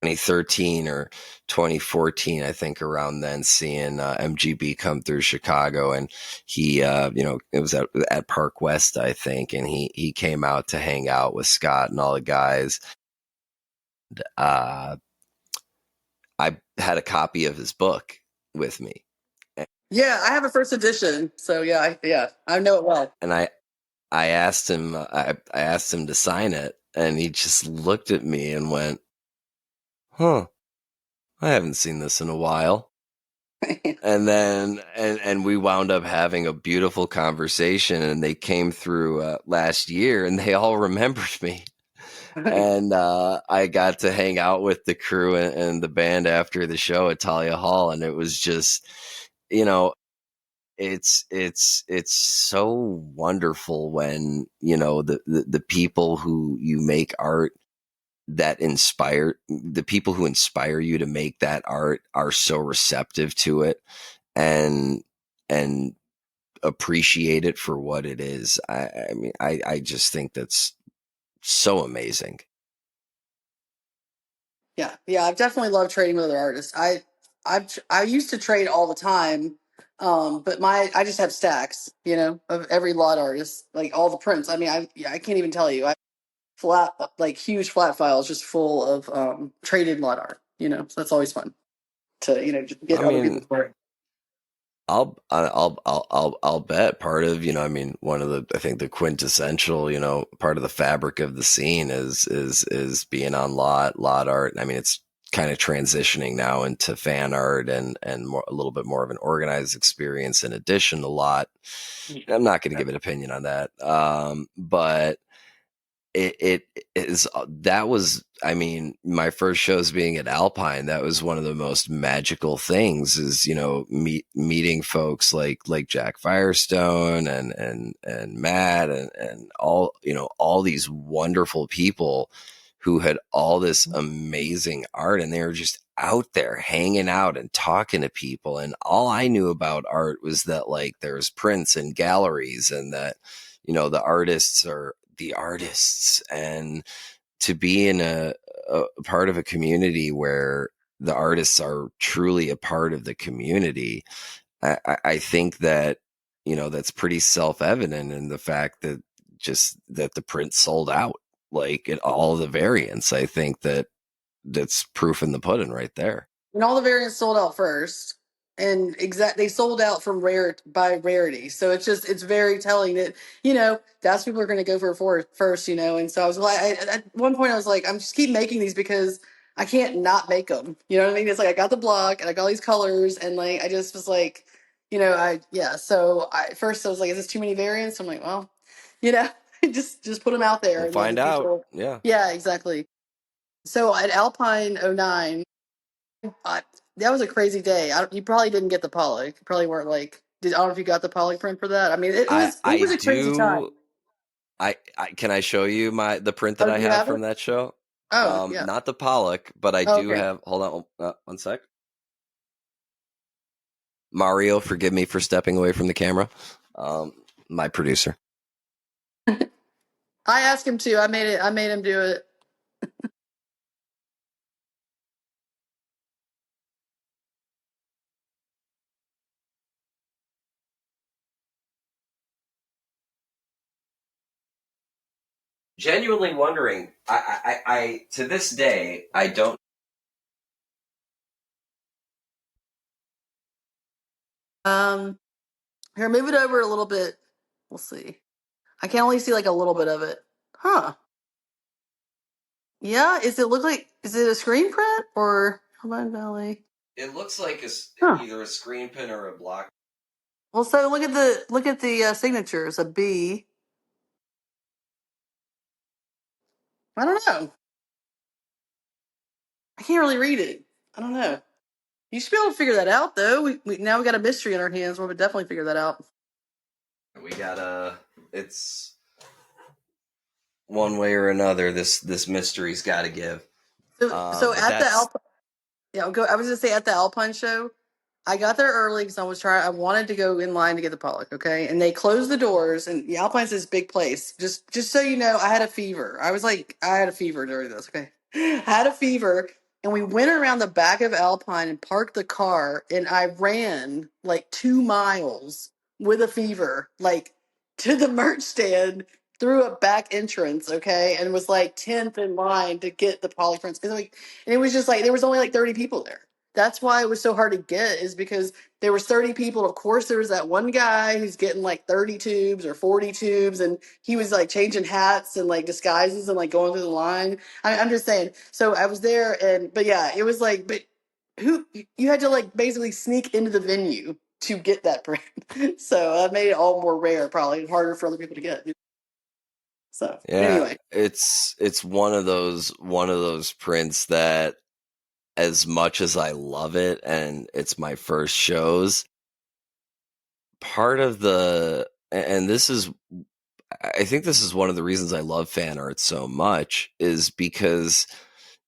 Speaker 1: 2013 or 2014, I think around then, seeing MGB come through Chicago, and he, it was at Park West, I think, and he came out to hang out with Scott and all the guys. Uh, I had a copy of his book with me,
Speaker 2: yeah, I have a first edition. So yeah, I know it well.
Speaker 1: and I asked him, I asked him to sign it, and he just looked at me and went, "Huh, I haven't seen this in a while." And then and we wound up having a beautiful conversation, and they came through last year, and they all remembered me. And I got to hang out with the crew and the band after the show at Talia Hall, and it was just, you know, it's so wonderful when the people who you make art that inspire the people who inspire you to make that art are so receptive to it and and appreciate it for what it is. I mean, I just think that's so amazing.
Speaker 2: Yeah, I've definitely loved trading with other artists. I used to trade all the time, but I just have stacks, of every lot artist, like all the prints. I mean, I can't even tell you. I flat like huge flat files just full of traded lot art. So that's always fun to just
Speaker 1: I
Speaker 2: get other
Speaker 1: mean,
Speaker 2: people's work.
Speaker 1: I'll bet part of, I mean, one of the, I think the quintessential, part of the fabric of the scene is being on lot art. I mean, it's kind of transitioning now into fan art and more, a little bit more of an organized experience in addition to lot. I'm not going to give an opinion on that. But it is, that was, I mean, my first shows being at Alpine, that was one of the most magical things is, meeting folks like Jack Firestone and Matt and all, all these wonderful people who had all this amazing art, and they were just out there hanging out and talking to people. And all I knew about art was that like there's prints and galleries, and that, the artists are the artists, and to be in a part of a community where the artists are truly a part of the community. I think that, that's pretty self-evident in the fact that just that the print sold out, like in all the variants. I think that that's proof in the pudding right there.
Speaker 2: And all the variants sold out first, and they sold out from rare by rarity. So it's very telling that that's people are going to go for first. And so I was like, at one point I was like, I'm just keep making these because I can't not make them. You know what I mean? It's like I got the block and I got all these colors, and like I just was like, So at first I was like, is this too many variants? I'm like, well, you know, just put them out there,
Speaker 1: We'll
Speaker 2: and then
Speaker 1: find out.
Speaker 2: people.
Speaker 1: Yeah.
Speaker 2: Yeah, exactly. So at Alpine '09. That was a crazy day. You probably didn't get the Pollock. You probably weren't like. I don't know if you got the Pollock print for that. I mean,
Speaker 1: I
Speaker 2: it
Speaker 1: I
Speaker 2: was a crazy time.
Speaker 1: do I can I show you the print that
Speaker 2: Oh,
Speaker 1: I
Speaker 2: do you
Speaker 1: have
Speaker 2: have it?
Speaker 1: from that show?
Speaker 2: Oh, yeah.
Speaker 1: Not the Pollock, but I
Speaker 2: Oh,
Speaker 1: do
Speaker 2: okay.
Speaker 1: have. Hold on, one sec. Mario, forgive me for stepping away from the camera. Um, my producer.
Speaker 2: I asked him to. I made it. I made him do it.
Speaker 1: Genuinely wondering. I to this day I don't.
Speaker 2: Um, Here, move it over a little bit. We'll see. I can only see like a little bit of it. Huh? Yeah. Is it look like? Is it a screen print or Combined Valley?
Speaker 1: It looks like
Speaker 2: Huh.
Speaker 1: either a screen pin or a block.
Speaker 2: Well, so look at the signatures. A B. I don't know. I can't really read it. I don't know. You should be able to figure that out, though. Now we got a mystery in our hands. We'll definitely figure that out.
Speaker 1: We gotta. It's one way or another. This mystery's got to give.
Speaker 2: So
Speaker 1: But
Speaker 2: at the
Speaker 1: that's
Speaker 2: yeah, I was gonna say at the Alpine show, I got there early because I wanted to go in line to get the Pollock, okay? And they closed the doors, and the Alpine's this big place. Just so you know, I had a fever. I had a fever during this, okay? I had a fever, and we went around the back of Alpine and parked the car, and I ran like 2 miles with a fever, like to the merch stand through a back entrance, okay? And was like 10th in line to get the Pollock prints. And it was just like there was only like 30 people there. That's why it was so hard to get, is because there was 30 people. Of course, there was that one guy who's getting like 30 tubes or 40 tubes, and he was like changing hats and like disguises and like going through the line. I'm just saying. So I was there, but yeah, it was like, but who you had to like basically sneak into the venue to get that print. So that made it all more rare, probably harder for other people to get. So
Speaker 1: yeah.
Speaker 2: anyway,
Speaker 1: It's one of those prints that, as much as I love it and it's my first shows, part of the and this is I think this is one of the reasons I love fan art so much, is because,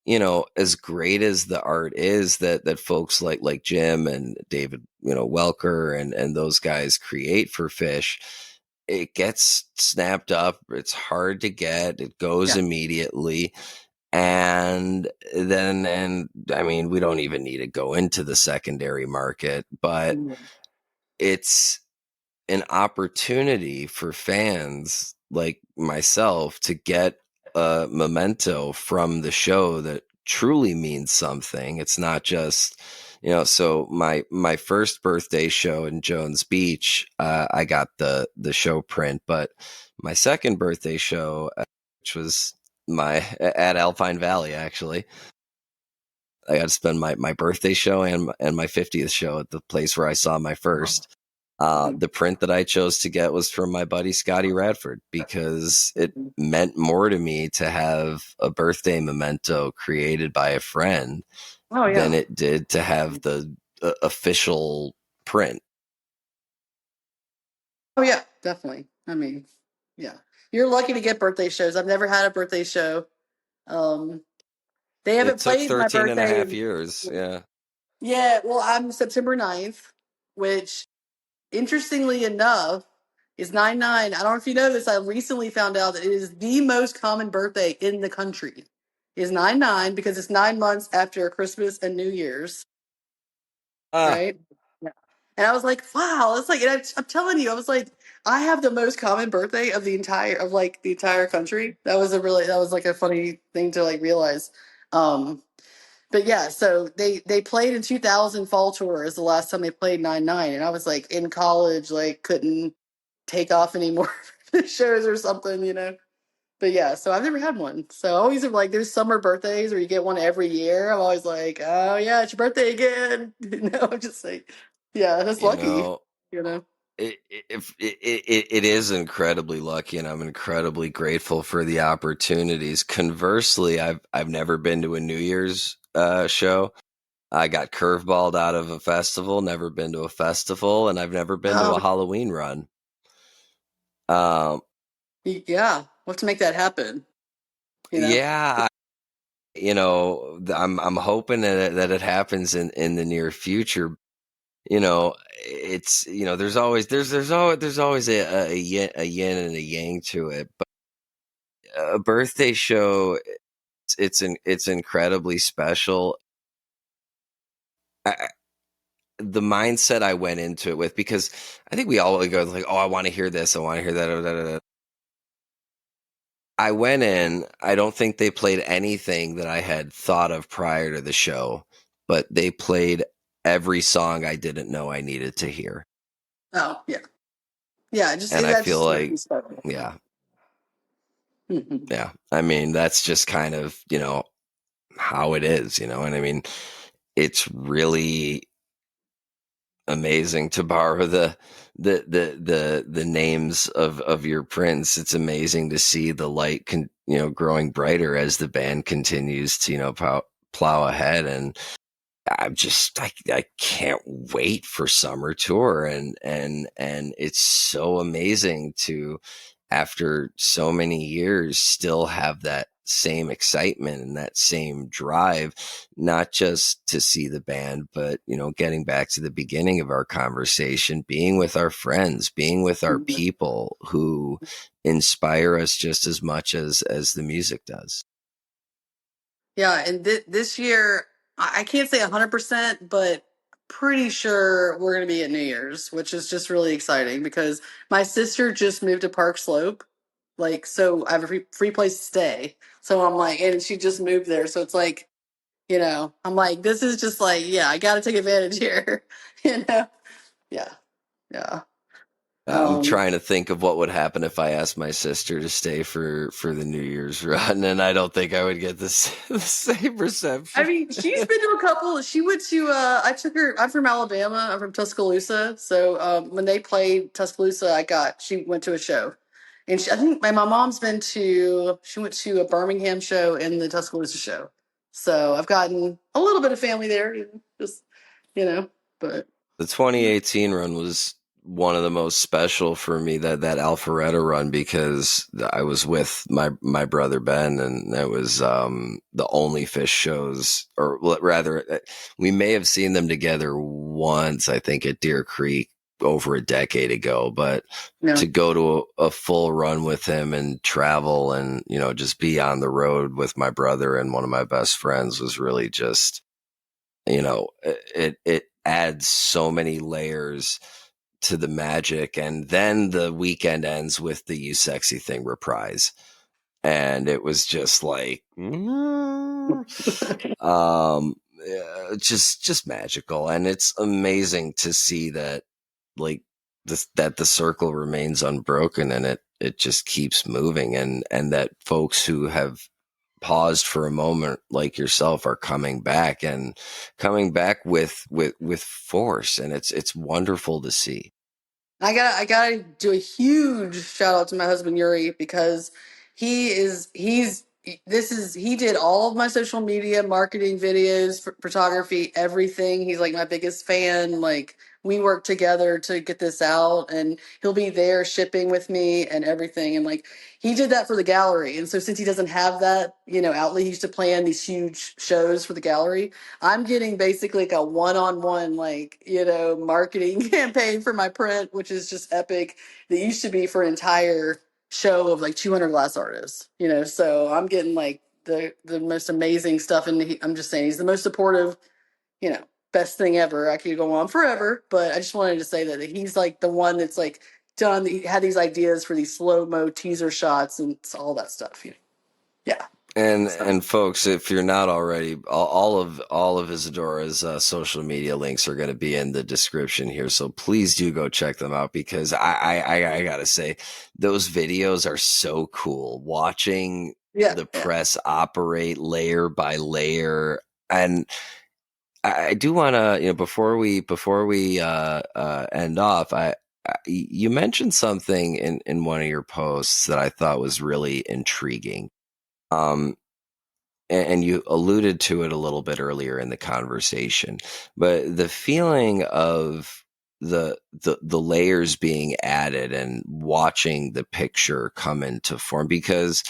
Speaker 1: as great as the art is that folks like Jim and David, Welker and those guys create for Fish, it gets snapped up. It's hard to get. It goes
Speaker 2: yeah.
Speaker 1: immediately. And I mean, we don't even need to go into the secondary market, but
Speaker 2: Mhm.
Speaker 1: it's an opportunity for fans like myself to get a memento from the show that truly means something. It's not just, so my first birthday show in Jones Beach, I got the show print, but my second birthday show, which was my at Alpine Valley, actually, I got to spend my birthday show and my 50th show at the place where I saw my first. The print that I chose to get was from my buddy Scotty Radford, because it meant more to me to have a birthday memento created by a friend
Speaker 2: Oh
Speaker 1: than
Speaker 2: yeah.
Speaker 1: it did to have the official print.
Speaker 2: Oh yeah, definitely. I mean, yeah. You're lucky to get birthday shows. I've never had a birthday show. Um, they
Speaker 1: It
Speaker 2: haven't
Speaker 1: took
Speaker 2: played my
Speaker 1: 13 and a
Speaker 2: birthday.
Speaker 1: half years. Yeah.
Speaker 2: Yeah, well, I'm September 9th, which interestingly enough is 9/9. I don't know if you know this. I recently found out that it is the most common birthday in the country. Is 9/9 because it's 9 months after Christmas and New Year's.
Speaker 1: Ah,
Speaker 2: Right? Yeah. And I was like, wow, it's like, and I'm telling you, I was like, I have the most common birthday of the entire country. That was like a funny thing to like realize. Um, but yeah, so they played in 2000 fall tour is the last time they played 9/9, and I was like in college, like couldn't take off anymore shows or something. But yeah, so I've never had one. So I always have like there's summer birthdays where you get one every year. I'm always like, oh yeah, it's your birthday again. I'm just like, yeah, that's
Speaker 1: you
Speaker 2: lucky.
Speaker 1: know,
Speaker 2: You know.
Speaker 1: it is incredibly lucky, and I'm incredibly grateful for the opportunities. Conversely, I've never been to a New Year's show. I got curveballed out of a festival, never been to a festival, and I've never been to
Speaker 2: Oh
Speaker 1: a Halloween run. Um,
Speaker 2: yeah, we'll have to make that happen. You know.
Speaker 1: yeah, I'm hoping that it happens in the near future. It's there's always a yin and a yang to it, but a birthday show, it's incredibly special. I, the mindset I went into it with, because I think we all go like, oh, I want to hear this, I want to hear that. Da, da, da. I went in. I don't think they played anything that I had thought of prior to the show, but they played every song I didn't know I needed to hear,
Speaker 2: Oh yeah, yeah.
Speaker 1: and I
Speaker 2: That
Speaker 1: feel
Speaker 2: just makes
Speaker 1: like,
Speaker 2: me special.
Speaker 1: yeah,
Speaker 2: Mhm.
Speaker 1: yeah. I mean, that's just kind of how it is, and I mean, it's really amazing to borrow the names of your prints. It's amazing to see the light growing brighter as the band continues to plow ahead. And I can't wait for summer tour, and it's so amazing to, after so many years, still have that same excitement and that same drive, not just to see the band, but getting back to the beginning of our conversation, being with our friends, being with our people who inspire us just as much as the music does.
Speaker 2: Yeah, and this year, I can't say 100%, but pretty sure we're going to be at New Year's, which is just really exciting because my sister just moved to Park Slope. Like, so I have a free place to stay. So I'm like, and she just moved there. So it's like, I'm like, this is just like, yeah, I got to take advantage here. you know? Yeah. Yeah.
Speaker 1: I'm
Speaker 2: Um,
Speaker 1: trying to think of what would happen if I asked my sister to stay for the New Year's run, and I don't think I would get the same
Speaker 2: I
Speaker 1: reception.
Speaker 2: mean, she's been to a couple. She went to. I took her. I'm from Alabama. I'm from Tuscaloosa. So when they played Tuscaloosa, she went to a show, and I think my mom's been to. She went to a Birmingham show and the Tuscaloosa show. So I've gotten a little bit of family there. Just but
Speaker 1: The 2018 run was one of the most special for me, that Alpharetta run, because I was with my brother Ben, and that was the only Fish shows, or rather, we may have seen them together once, I think, at Deer Creek over a decade ago, but
Speaker 2: yeah.
Speaker 1: to go to a full run with him and travel and just be on the road with my brother and one of my best friends was really just, it adds so many layers to the magic. And then the weekend ends with the You Sexy Thing reprise, and it was just like just magical. And it's amazing to see that, like, that the circle remains unbroken, and it just keeps moving, and that folks who have paused for a moment, like yourself, are coming back, and coming back with force. And it's wonderful to see.
Speaker 2: I gotta do a huge shout out to my husband Yuri because he did all of my social media marketing videos, photography, everything. He's like my biggest fan. Like we work together to get this out, and he'll be there shipping with me and everything. And like he did that for the gallery. And so since he doesn't have that, outlet, he used to plan these huge shows for the gallery. I'm getting basically like a one-on-one, like, marketing campaign for my print, which is just epic. That used to be for an entire show of like 200 glass artists, so I'm getting like the most amazing stuff. And I'm just saying, he's the most supportive, best thing ever. I could go on forever, but I just wanted to say that he's like the one that's like done, he had these ideas for these slow-mo teaser shots and all that stuff. Yeah.
Speaker 1: And
Speaker 2: So.
Speaker 1: folks, if you're not already, all of Isadora's social media links are going to be in the description here. So please do go check them out, because I gotta say, those videos are so cool. Watching
Speaker 2: Yeah.
Speaker 1: the
Speaker 2: Yeah.
Speaker 1: press operate layer by layer. And I do want to, before we end off, you mentioned something in one of your posts that I thought was really intriguing. Um, and you alluded to it a little bit earlier in the conversation, but the feeling of the layers being added and watching the picture come into form, because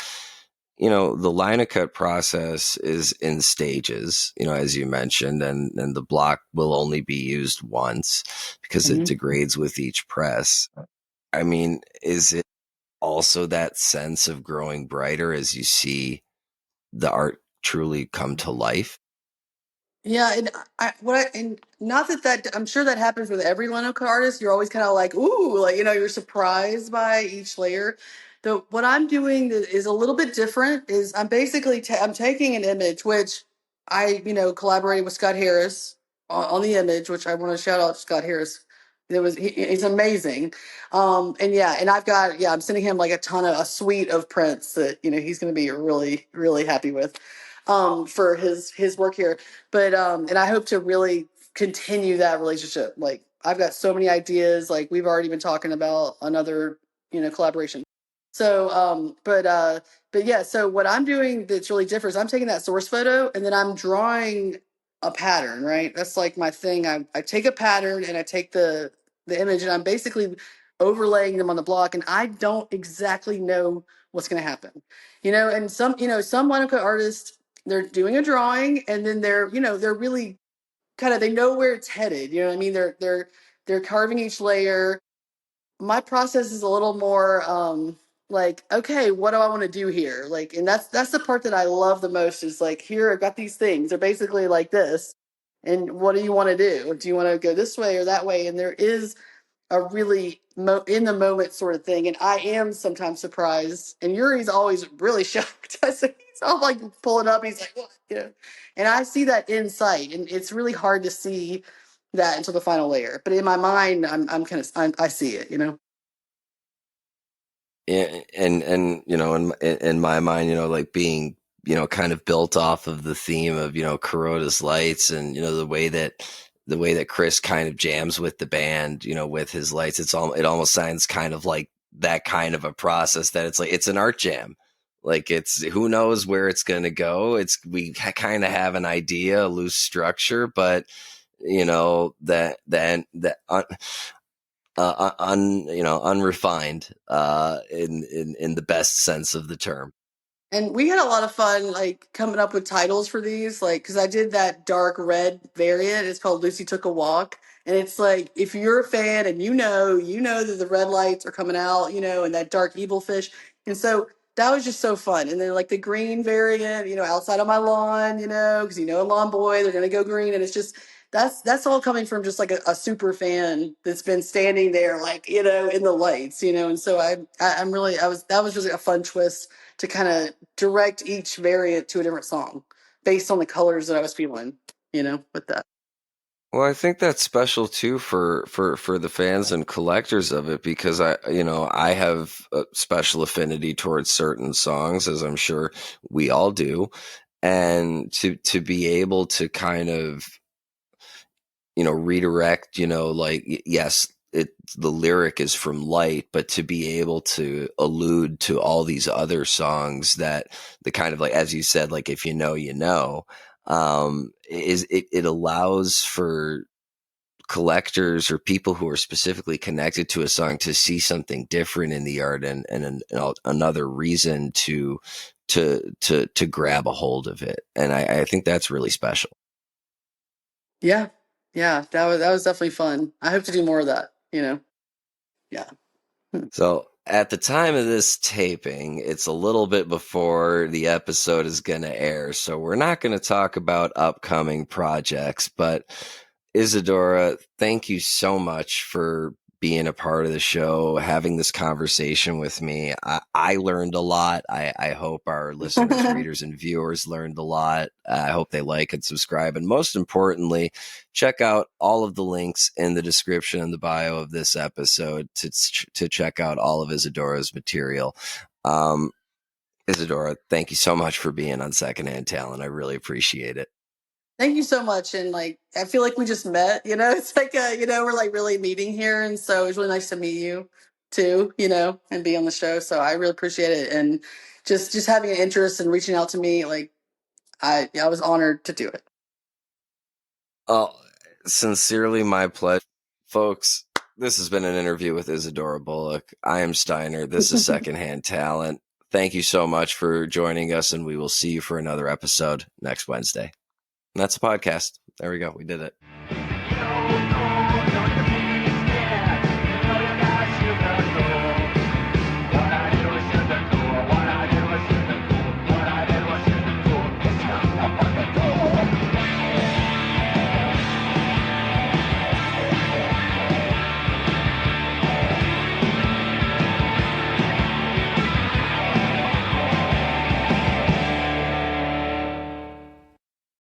Speaker 1: the linocut process is in stages, as you mentioned, and the block will only be used once because it
Speaker 2: Mhm.
Speaker 1: degrades with each press. I mean, is it also that sense of growing brighter as you see the art truly come to life?
Speaker 2: Yeah, and and not that I'm sure that happens with every linocut artist. You're always kind of like, ooh, like you're surprised by each layer. What I'm doing that is a little bit different is I'm basically I'm taking an image, which I collaborated with Scott Harris on the image, which I want to shout out to Scott Harris. He's amazing, and yeah, and I'm sending him like a suite of prints that he's going to be really really happy with. for his work here. But and I hope to really continue that relationship. Like I've got so many ideas. Like we've already been talking about another, collaboration. So but yeah, so what I'm doing that's really different is I'm taking that source photo and then I'm drawing a pattern, right? That's like my thing. I take a pattern and I take the image and I'm basically overlaying them on the block and I don't exactly know what's going to happen. And some linocut artists, they're doing a drawing and then they're really kind of, they know where it's headed. You know what I mean? They're carving each layer. My process is a little more like, okay, what do I want to do here? Like, and that's the part that I love the most is like, here, I've got these things. They're basically like this. And what do you want to do? Do you want to go this way or that way? And there is a really in the moment sort of thing. And I am sometimes surprised. And Yuri's always really shocked. So he's all like pulling up. He's like, what? And I see that insight. And it's really hard to see that until the final layer. But in my mind, I see it.
Speaker 1: And in my mind, like being kind of built off of the theme of Kuroda's lights, and the way that Chris kind of jams with the band, with his lights. It almost sounds kind of like that kind of a process, that it's like it's an art jam. Like, it's, who knows where it's going to go. We kind of have an idea, a loose structure, but unrefined, in the best sense of the term.
Speaker 2: And we had a lot of fun, like, coming up with titles for these, like, because I did that dark red variant. It's called Lucy Took a Walk. And it's like, if you're a fan and you know that the red lights are coming out, and that dark evil fish. And so that was just so fun. And then, like, the green variant, outside on my lawn, because, a lawn boy, they're going to go green. And it's just, that's all coming from just like a super fan that's been standing there, like, in the lights, and so I'm really, that was just a fun twist to kind of direct each variant to a different song based on the colors that I was feeling, with that.
Speaker 1: Well, I think that's special too for the fans and collectors of it, because I have a special affinity towards certain songs, as I'm sure we all do, and to be able to kind of redirect, like, yes, the lyric is from Light, but to be able to allude to all these other songs that the kind of, like, as you said, like, if it allows for collectors or people who are specifically connected to a song to see something different in the art, and another reason to grab a hold of it. And I think that's really special.
Speaker 2: Yeah. Yeah. That was definitely fun. I hope to do more of that, Yeah.
Speaker 1: So at the time of this taping, it's a little bit before the episode is going to air. So we're not going to talk about upcoming projects, but Isadora, thank you so much for being a part of the show, having this conversation with me. I learned a lot. I hope our listeners, readers, and viewers learned a lot. I hope they like and subscribe. And most importantly, check out all of the links in the description and the bio of this episode to check out all of Isadora's material. Isadora, thank you so much for being on Secondhand Talent. I really appreciate it.
Speaker 2: Thank you so much. And like, I feel like we just met, it's like, we're like really meeting here. And so it was really nice to meet you too, and be on the show. So I really appreciate it. And just having an interest and reaching out to me, like I was honored to do it.
Speaker 1: Oh, sincerely my pleasure. Folks, this has been an interview with Isadora Bullock. I am Steiner. This is Secondhand Talent. Thank you so much for joining us, and we will see you for another episode next Wednesday. And that's a podcast. There we go. We did it.